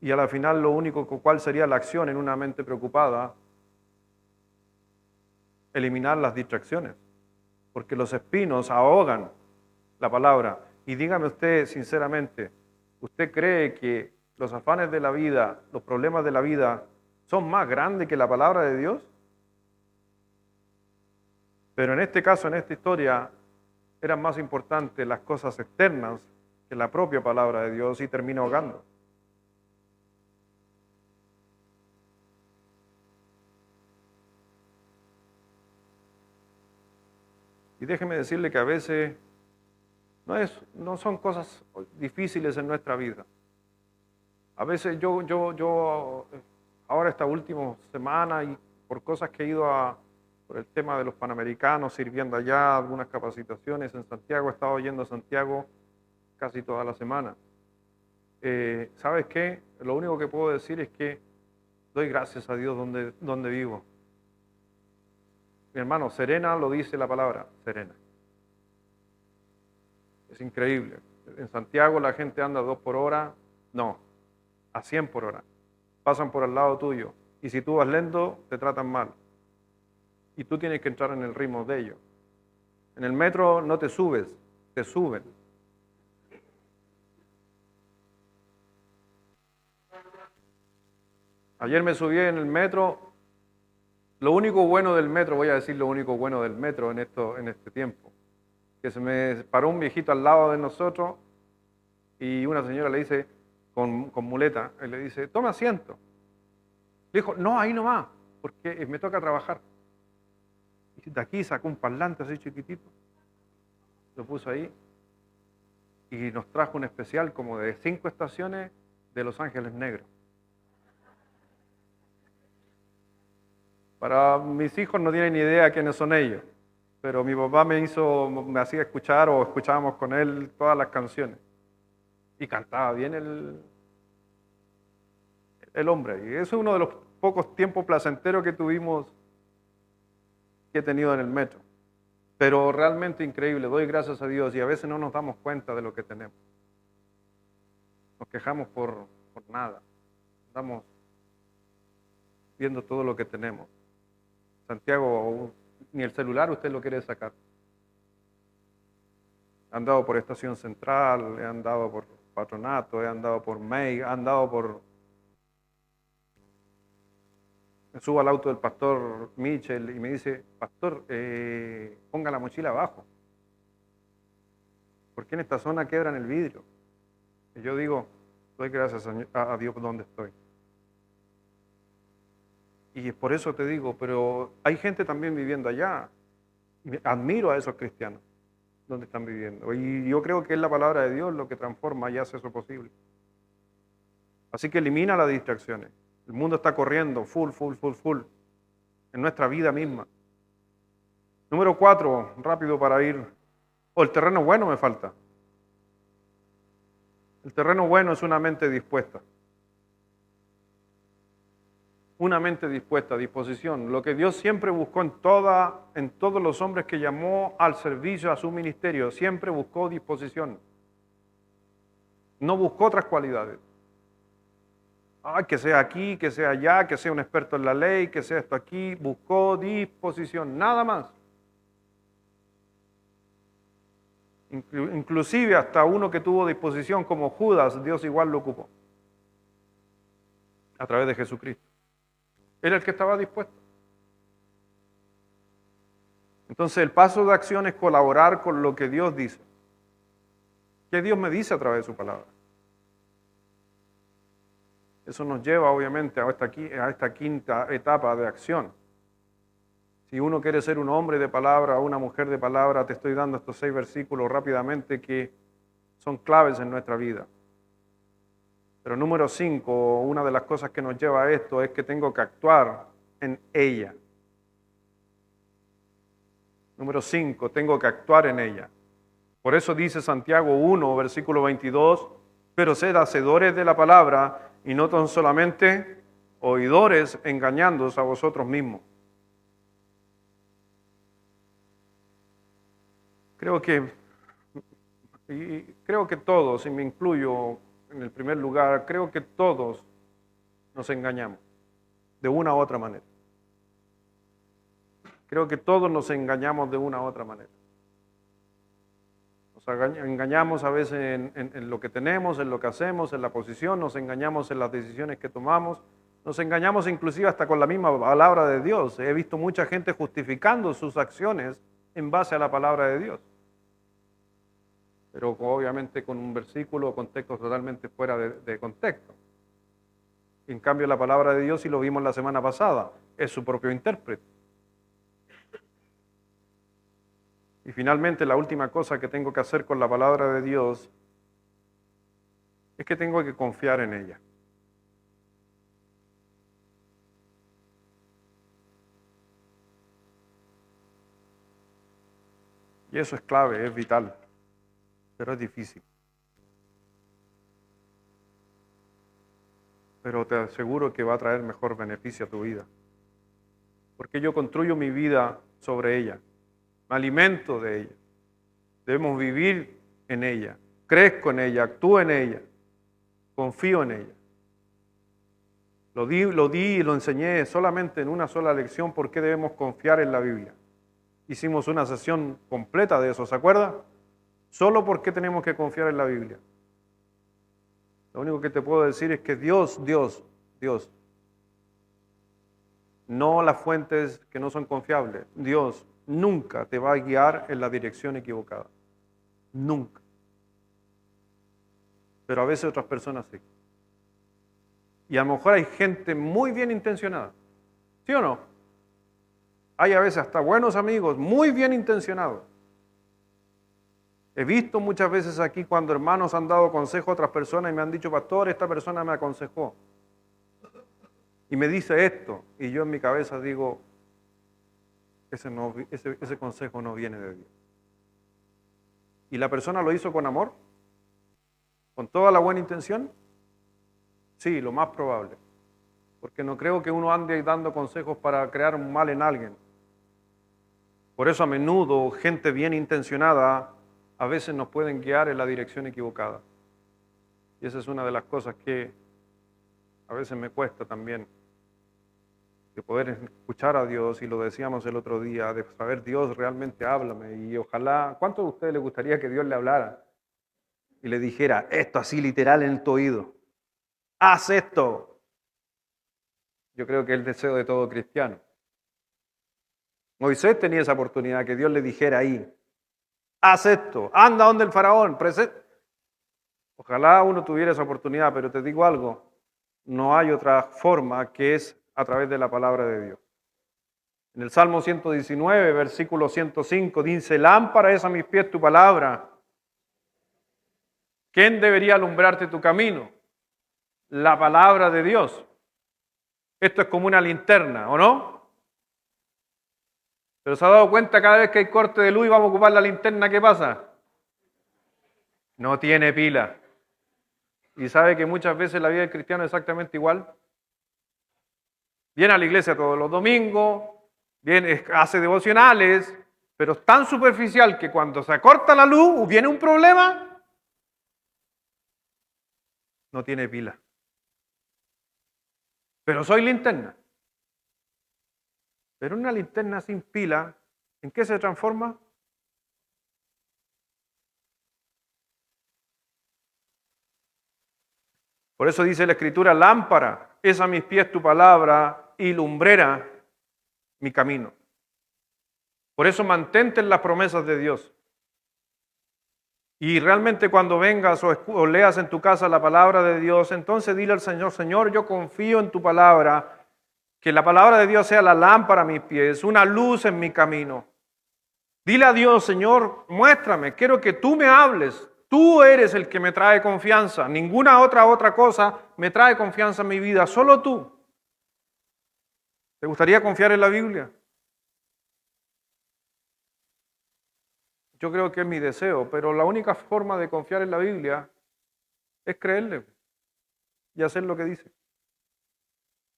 Y a la final lo único, ¿cuál sería la acción en una mente preocupada? Eliminar las distracciones, porque los espinos ahogan la palabra. Y dígame usted sinceramente, ¿usted cree que los afanes de la vida, los problemas de la vida, son más grandes que la palabra de Dios? Pero en este caso, en esta historia, eran más importantes las cosas externas que la propia palabra de Dios, y termina ahogando. Y déjeme decirle que a veces no son cosas difíciles en nuestra vida. A veces ahora esta última semana, y por cosas que he ido por el tema de los Panamericanos, sirviendo allá, algunas capacitaciones en Santiago, he estado yendo a Santiago casi toda la semana. ¿Sabes qué? Lo único que puedo decir es que doy gracias a Dios donde vivo. Mi hermano, serena lo dice la palabra, serena. Es increíble. En Santiago la gente anda a 2 por hora, no, a 100 por hora. Pasan por al lado tuyo Y si tú vas lento, te tratan mal. Y tú tienes que entrar en el ritmo de ellos. En el metro no te subes, te suben. Ayer me subí en el metro. Lo único bueno del metro, voy a decir lo único bueno del metro en este tiempo, que se me paró un viejito al lado de nosotros y una señora le dice, con muleta, y le dice, tome asiento. Le dijo, no, ahí nomás, porque me toca trabajar. Y de aquí sacó un parlante así chiquitito, lo puso ahí y nos trajo un especial como de 5 estaciones de Los Ángeles Negros. Para mis hijos no tienen ni idea quiénes son ellos, pero mi papá me hacía escuchar o escuchábamos con él todas las canciones. Y cantaba bien el hombre. Y eso es uno de los pocos tiempos placenteros que he tenido en el metro. Pero realmente increíble, doy gracias a Dios y a veces no nos damos cuenta de lo que tenemos. Nos quejamos por nada. Estamos viendo todo lo que tenemos. Santiago, ni el celular usted lo quiere sacar. He andado por Estación Central, he andado por Patronato, he andado por May, he andado por... Me subo al auto del pastor Mitchell y me dice, pastor, ponga la mochila abajo. ¿Por qué en esta zona quebran el vidrio? Y yo digo, doy gracias a Dios por donde estoy. Y por eso te digo, pero hay gente también viviendo allá. Admiro a esos cristianos donde están viviendo. Y yo creo que es la palabra de Dios lo que transforma y hace eso posible. Así que elimina las distracciones. El mundo está corriendo full en nuestra vida misma. Número 4, rápido para ir. El terreno bueno me falta. El terreno bueno es una mente dispuesta. Una mente dispuesta, disposición. Lo que Dios siempre buscó en todos los hombres que llamó al servicio, a su ministerio, siempre buscó disposición. No buscó otras cualidades. Que sea aquí, que sea allá, que sea un experto en la ley, que sea esto aquí. Buscó disposición, nada más. Inclusive hasta uno que tuvo disposición como Judas, Dios igual lo ocupó. A través de Jesucristo. Era el que estaba dispuesto. Entonces el paso de acción es colaborar con lo que Dios dice. ¿Qué Dios me dice a través de su palabra? Eso nos lleva obviamente a esta quinta etapa de acción. Si uno quiere ser un hombre de palabra o una mujer de palabra, te estoy dando estos 6 versículos rápidamente que son claves en nuestra vida. Pero número 5, una de las cosas que nos lleva a esto es que tengo que actuar en ella. Número 5, tengo que actuar en ella. Por eso dice Santiago 1, versículo 22, pero sed hacedores de la palabra y no tan solamente oidores engañándoos a vosotros mismos. Creo que todos, y me incluyo en el primer lugar, creo que todos nos engañamos, de una u otra manera. Creo que todos nos engañamos de una u otra manera. Nos engañamos a veces en lo que tenemos, en lo que hacemos, en la posición, nos engañamos en las decisiones que tomamos, nos engañamos inclusive hasta con la misma palabra de Dios. He visto mucha gente justificando sus acciones en base a la palabra de Dios. Pero obviamente con un versículo o contexto totalmente fuera de contexto. En cambio, la palabra de Dios, y lo vimos la semana pasada, es su propio intérprete. Y finalmente, la última cosa que tengo que hacer con la palabra de Dios es que tengo que confiar en ella. Y eso es clave, es vital. Pero es difícil. Pero te aseguro que va a traer mejor beneficio a tu vida. Porque yo construyo mi vida sobre ella. Me alimento de ella. Debemos vivir en ella. Crezco en ella, actúo en ella. Confío en ella. Lo di y lo enseñé solamente en una sola lección por qué debemos confiar en la Biblia. Hicimos una sesión completa de eso, ¿se acuerda? Solo por qué tenemos que confiar en la Biblia. Lo único que te puedo decir es que Dios, no las fuentes que no son confiables, Dios nunca te va a guiar en la dirección equivocada. Nunca. Pero a veces otras personas sí. Y a lo mejor hay gente muy bien intencionada. ¿Sí o no? Hay a veces hasta buenos amigos muy bien intencionados. He visto muchas veces aquí cuando hermanos han dado consejo a otras personas y me han dicho, pastor, esta persona me aconsejó. Y me dice esto. Y yo en mi cabeza digo, ese consejo no viene de Dios. ¿Y la persona lo hizo con amor? ¿Con toda la buena intención? Sí, lo más probable. Porque no creo que uno ande dando consejos para crear un mal en alguien. Por eso a menudo gente bien intencionada a veces nos pueden guiar en la dirección equivocada. Y esa es una de las cosas que a veces me cuesta también, de poder escuchar a Dios, y lo decíamos el otro día, de saber Dios realmente háblame. Y ojalá, ¿cuántos de ustedes les gustaría que Dios le hablara y le dijera esto así literal en tu oído? Haz esto. Yo creo que es el deseo de todo cristiano. Moisés tenía esa oportunidad, que Dios le dijera ahí, haz esto, anda donde el faraón, Ojalá uno tuviera esa oportunidad, pero te digo algo, no hay otra forma que es a través de la palabra de Dios. En el Salmo 119, versículo 105, dice, lámpara es a mis pies tu palabra. ¿Quién debería alumbrarte tu camino? La palabra de Dios. Esto es como una linterna, ¿o no? Pero se ha dado cuenta, cada vez que hay corte de luz y vamos a ocupar la linterna, ¿qué pasa? No tiene pila. Y sabe que muchas veces la vida del cristiano es exactamente igual. Viene a la iglesia todos los domingos, hace devocionales, pero es tan superficial que cuando se corta la luz, viene un problema, no tiene pila. Pero soy linterna. Pero una linterna sin pila, ¿en qué se transforma? Por eso dice la Escritura, lámpara es a mis pies tu palabra y lumbrera mi camino. Por eso mantente en las promesas de Dios. Y realmente cuando vengas o leas en tu casa la palabra de Dios, entonces dile al Señor, Señor, yo confío en tu palabra, que la palabra de Dios sea la lámpara a mis pies, una luz en mi camino. Dile a Dios, Señor, muéstrame, quiero que tú me hables. Tú eres el que me trae confianza. Ninguna otra cosa me trae confianza en mi vida, solo tú. ¿Te gustaría confiar en la Biblia? Yo creo que es mi deseo, pero la única forma de confiar en la Biblia es creerle y hacer lo que dice.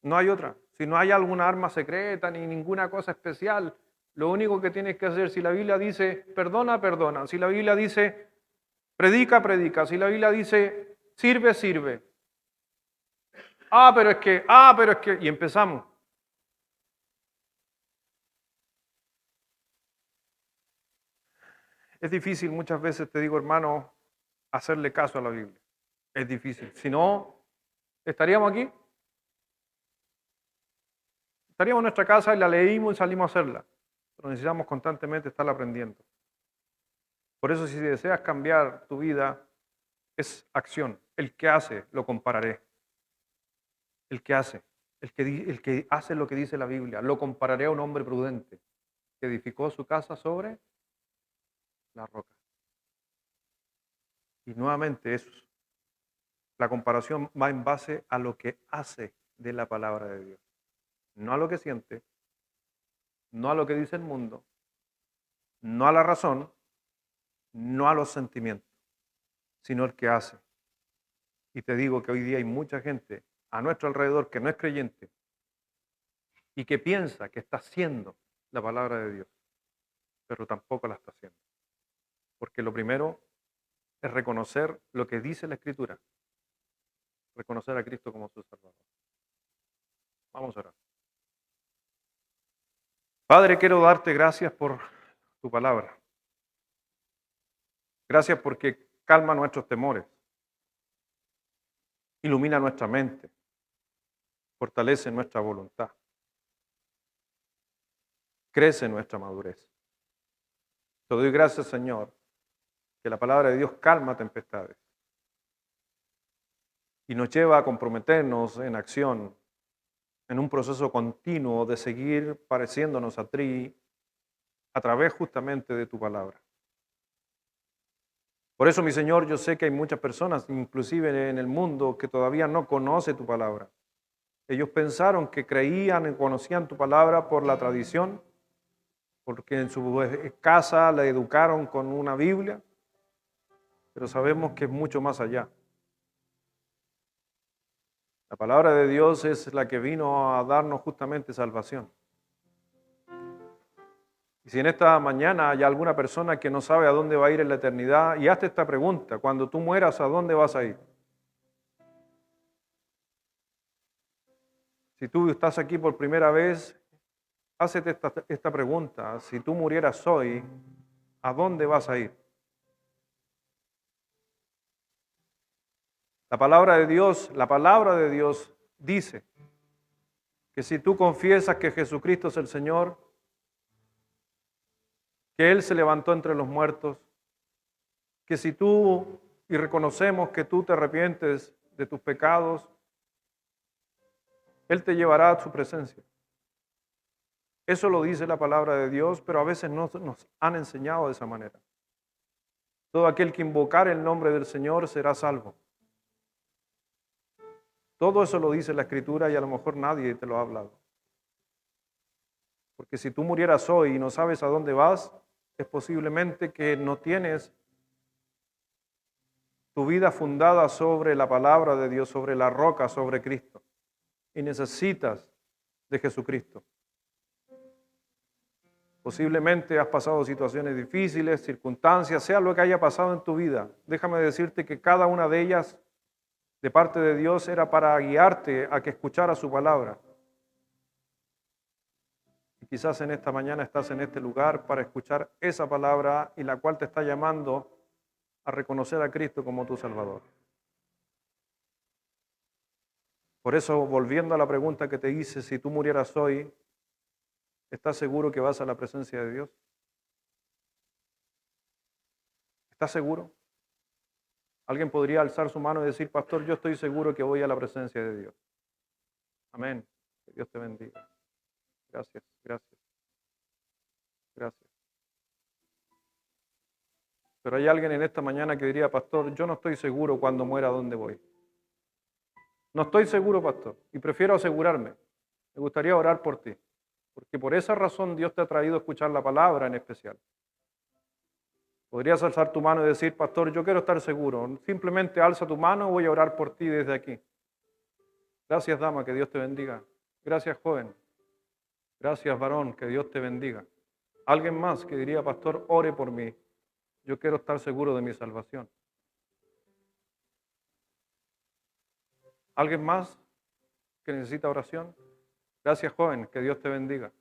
No hay otra. Si no hay alguna arma secreta ni ninguna cosa especial, lo único que tienes que hacer, si la Biblia dice perdona, perdona. Si la Biblia dice predica, predica. Si la Biblia dice sirve, sirve. Pero es que, y empezamos. Es difícil muchas veces, te digo hermano, hacerle caso a la Biblia. Es difícil. Si no, ¿estaríamos aquí? Estaríamos en nuestra casa y la leímos y salimos a hacerla. Pero necesitamos constantemente estarla aprendiendo. Por eso si deseas cambiar tu vida, es acción. El que hace, lo compararé. El que hace, el que hace lo que dice la Biblia, lo compararé a un hombre prudente que edificó su casa sobre la roca. Y nuevamente eso, la comparación va en base a lo que hace de la palabra de Dios. No a lo que siente, no a lo que dice el mundo, no a la razón, no a los sentimientos, sino el que hace. Y te digo que hoy día hay mucha gente a nuestro alrededor que no es creyente y que piensa que está haciendo la palabra de Dios, pero tampoco la está haciendo. Porque lo primero es reconocer lo que dice la Escritura, reconocer a Cristo como su Salvador. Vamos a orar. Padre, quiero darte gracias por tu palabra. Gracias porque calma nuestros temores, ilumina nuestra mente, fortalece nuestra voluntad, crece nuestra madurez. Te doy gracias, Señor, que la palabra de Dios calma tempestades y nos lleva a comprometernos en acción, en un proceso continuo de seguir pareciéndonos a ti a través justamente de tu palabra. Por eso, mi Señor, yo sé que hay muchas personas, inclusive en el mundo, que todavía no conocen tu palabra. Ellos pensaron que creían y conocían tu palabra por la tradición, porque en su casa la educaron con una Biblia, pero sabemos que es mucho más allá. La palabra de Dios es la que vino a darnos justamente salvación. Y si en esta mañana hay alguna persona que no sabe a dónde va a ir en la eternidad, y hazte esta pregunta: cuando tú mueras, ¿a dónde vas a ir? Si tú estás aquí por primera vez, hazte esta pregunta: si tú murieras hoy, ¿a dónde vas a ir? La palabra de Dios dice que si tú confiesas que Jesucristo es el Señor, que Él se levantó entre los muertos, que si tú y reconocemos que tú te arrepientes de tus pecados, Él te llevará a su presencia. Eso lo dice la palabra de Dios, pero a veces no nos han enseñado de esa manera. Todo aquel que invocar el nombre del Señor será salvo. Todo eso lo dice la Escritura y a lo mejor nadie te lo ha hablado. Porque si tú murieras hoy y no sabes a dónde vas, es posiblemente que no tienes tu vida fundada sobre la palabra de Dios, sobre la roca, sobre Cristo. Y necesitas de Jesucristo. Posiblemente has pasado situaciones difíciles, circunstancias, sea lo que haya pasado en tu vida. Déjame decirte que cada una de ellas, de parte de Dios, era para guiarte a que escucharas su palabra. Y quizás en esta mañana estás en este lugar para escuchar esa palabra y la cual te está llamando a reconocer a Cristo como tu Salvador. Por eso, volviendo a la pregunta que te hice, si tú murieras hoy, ¿estás seguro que vas a la presencia de Dios? ¿Estás seguro? Alguien podría alzar su mano y decir: pastor, yo estoy seguro que voy a la presencia de Dios. Amén. Que Dios te bendiga. Gracias, gracias, gracias. Pero hay alguien en esta mañana que diría: pastor, yo no estoy seguro cuando muera a dónde voy. No estoy seguro, pastor, y prefiero asegurarme. Me gustaría orar por ti, porque por esa razón Dios te ha traído a escuchar la palabra en especial. Podrías alzar tu mano y decir: pastor, yo quiero estar seguro. Simplemente alza tu mano y voy a orar por ti desde aquí. Gracias, dama, que Dios te bendiga. Gracias, joven. Gracias, varón, que Dios te bendiga. Alguien más que diría: pastor, ore por mí. Yo quiero estar seguro de mi salvación. ¿Alguien más que necesita oración? Gracias, joven, que Dios te bendiga.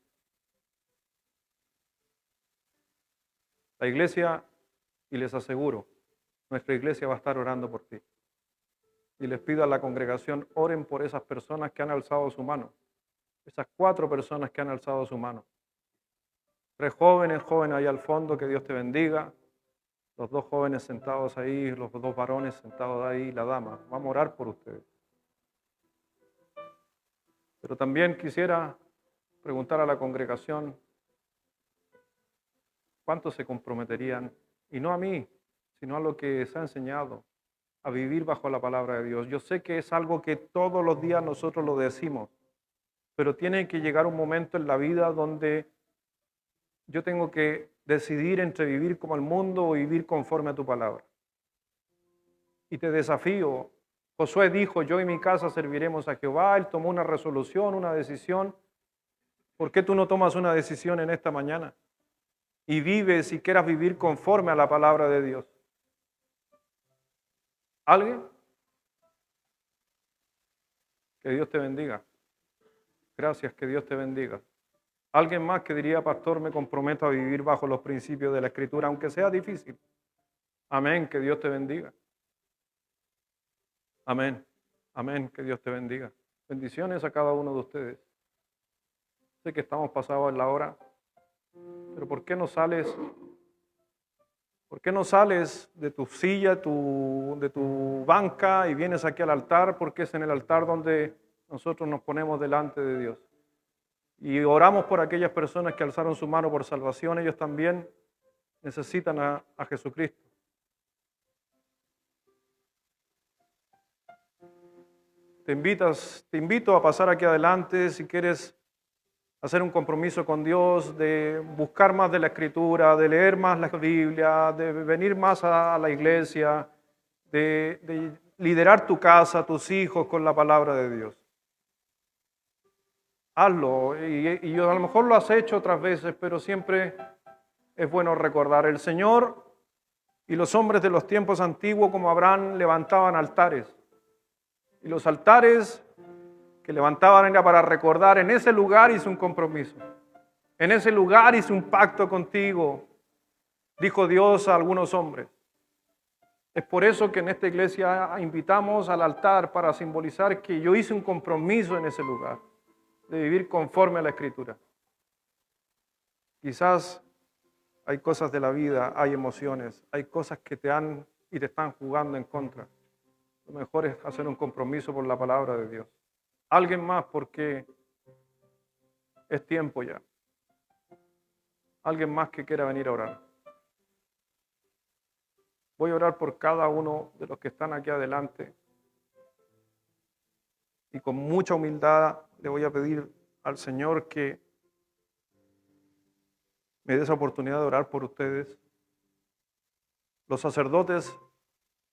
La iglesia, y les aseguro, nuestra iglesia va a estar orando por ti. Y les pido a la congregación, oren por esas personas que han alzado su mano. Esas 4 personas que han alzado su mano. 3 jóvenes ahí al fondo, que Dios te bendiga. Los 2 jóvenes sentados ahí, los 2 varones sentados ahí, la dama. Vamos a orar por ustedes. Pero también quisiera preguntar a la congregación, ¿cuántos se comprometerían? Y no a mí, sino a lo que se ha enseñado, a vivir bajo la palabra de Dios. Yo sé que es algo que todos los días nosotros lo decimos, pero tiene que llegar un momento en la vida donde yo tengo que decidir entre vivir como el mundo o vivir conforme a tu palabra. Y te desafío. Josué dijo: yo y mi casa serviremos a Jehová. Él tomó una resolución, una decisión. ¿Por qué tú no tomas una decisión en esta mañana y vives y quieras vivir conforme a la palabra de Dios? ¿Alguien? Que Dios te bendiga. Gracias, que Dios te bendiga. Alguien más que diría, pastor, me comprometo a vivir bajo los principios de la Escritura, aunque sea difícil. Amén, que Dios te bendiga. Amén, amén, que Dios te bendiga. Bendiciones a cada uno de ustedes. Sé que estamos pasados en la hora, pero ¿por qué no sales? ¿Por qué no sales de tu silla, de tu banca y vienes aquí al altar? Porque es en el altar donde nosotros nos ponemos delante de Dios. Y oramos por aquellas personas que alzaron su mano por salvación. Ellos también necesitan a Jesucristo. Te invito a pasar aquí adelante si quieres hacer un compromiso con Dios, de buscar más de la Escritura, de leer más la Biblia, de venir más a la iglesia, de liderar tu casa, tus hijos con la palabra de Dios. Hazlo, y a lo mejor lo has hecho otras veces, pero siempre es bueno recordar. El Señor y los hombres de los tiempos antiguos como Abraham levantaban altares. Y los altares que levantaban era para recordar, en ese lugar hice un compromiso. En ese lugar hice un pacto contigo, dijo Dios a algunos hombres. Es por eso que en esta iglesia invitamos al altar para simbolizar que yo hice un compromiso en ese lugar, de vivir conforme a la Escritura. Quizás hay cosas de la vida, hay emociones, hay cosas que te están jugando en contra. Lo mejor es hacer un compromiso por la palabra de Dios. Alguien más, porque es tiempo ya. Alguien más que quiera venir a orar. Voy a orar por cada uno de los que están aquí adelante. Y con mucha humildad le voy a pedir al Señor que me dé esa oportunidad de orar por ustedes. Los sacerdotes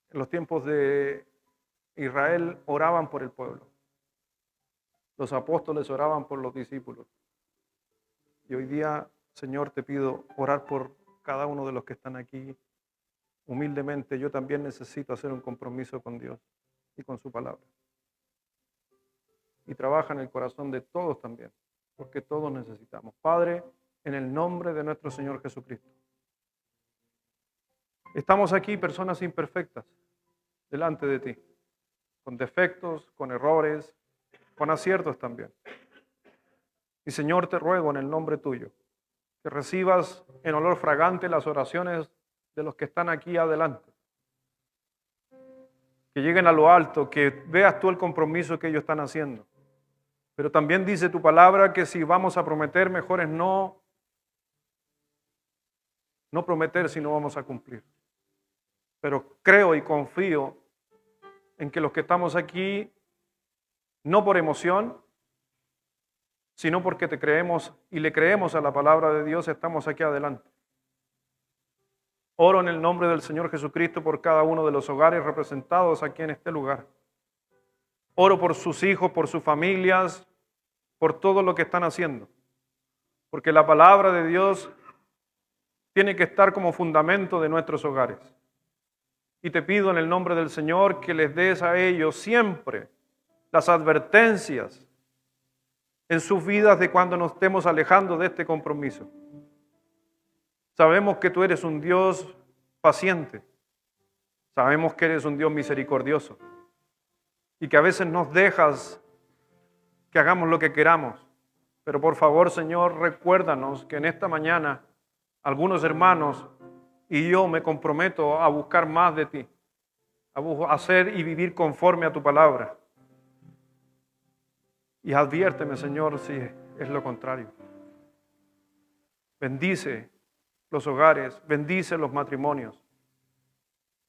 en los tiempos de Israel oraban por el pueblo. Los apóstoles oraban por los discípulos. Y hoy día, Señor, te pido orar por cada uno de los que están aquí. Humildemente, yo también necesito hacer un compromiso con Dios y con su palabra. Y trabaja en el corazón de todos también, porque todos necesitamos. Padre, en el nombre de nuestro Señor Jesucristo. Estamos aquí, personas imperfectas, delante de ti, con defectos, con errores, con aciertos también. Y Señor, te ruego en el nombre tuyo, que recibas en olor fragante las oraciones de los que están aquí adelante. Que lleguen a lo alto, que veas tú el compromiso que ellos están haciendo. Pero también dice tu palabra que si vamos a prometer, mejor es no prometer si no vamos a cumplir. Pero creo y confío en que los que estamos aquí, no por emoción, sino porque te creemos y le creemos a la palabra de Dios, estamos aquí adelante. Oro en el nombre del Señor Jesucristo por cada uno de los hogares representados aquí en este lugar. Oro por sus hijos, por sus familias, por todo lo que están haciendo. Porque la palabra de Dios tiene que estar como fundamento de nuestros hogares. Y te pido en el nombre del Señor que les des a ellos siempre las advertencias en sus vidas de cuando nos estemos alejando de este compromiso. Sabemos que tú eres un Dios paciente. Sabemos que eres un Dios misericordioso. Y que a veces nos dejas que hagamos lo que queramos. Pero por favor, Señor, recuérdanos que en esta mañana algunos hermanos y yo me comprometo a buscar más de ti, a hacer y vivir conforme a tu palabra. Y adviérteme, Señor, si es lo contrario. Bendice los hogares, bendice los matrimonios.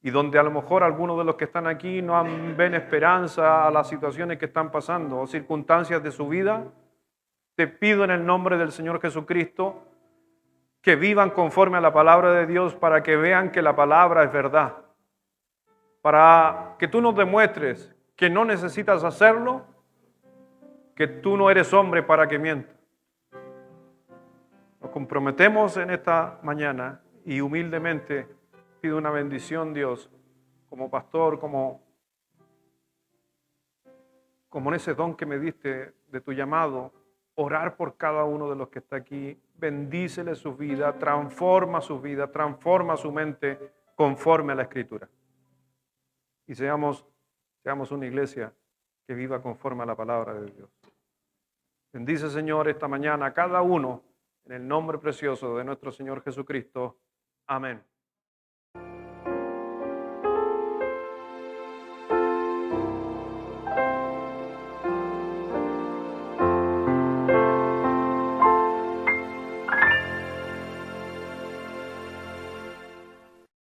Y donde a lo mejor algunos de los que están aquí no ven esperanza a las situaciones que están pasando o circunstancias de su vida, te pido en el nombre del Señor Jesucristo que vivan conforme a la palabra de Dios para que vean que la palabra es verdad. Para que tú nos demuestres que no necesitas hacerlo, que tú no eres hombre para que mientas. Nos comprometemos en esta mañana y humildemente pido una bendición, Dios, como pastor, como en ese don que me diste de tu llamado, orar por cada uno de los que está aquí. Bendícele su vida, transforma su mente conforme a la Escritura. Y seamos una iglesia que viva conforme a la palabra de Dios. Bendice, Señor, esta mañana a cada uno en el nombre precioso de nuestro Señor Jesucristo. Amén.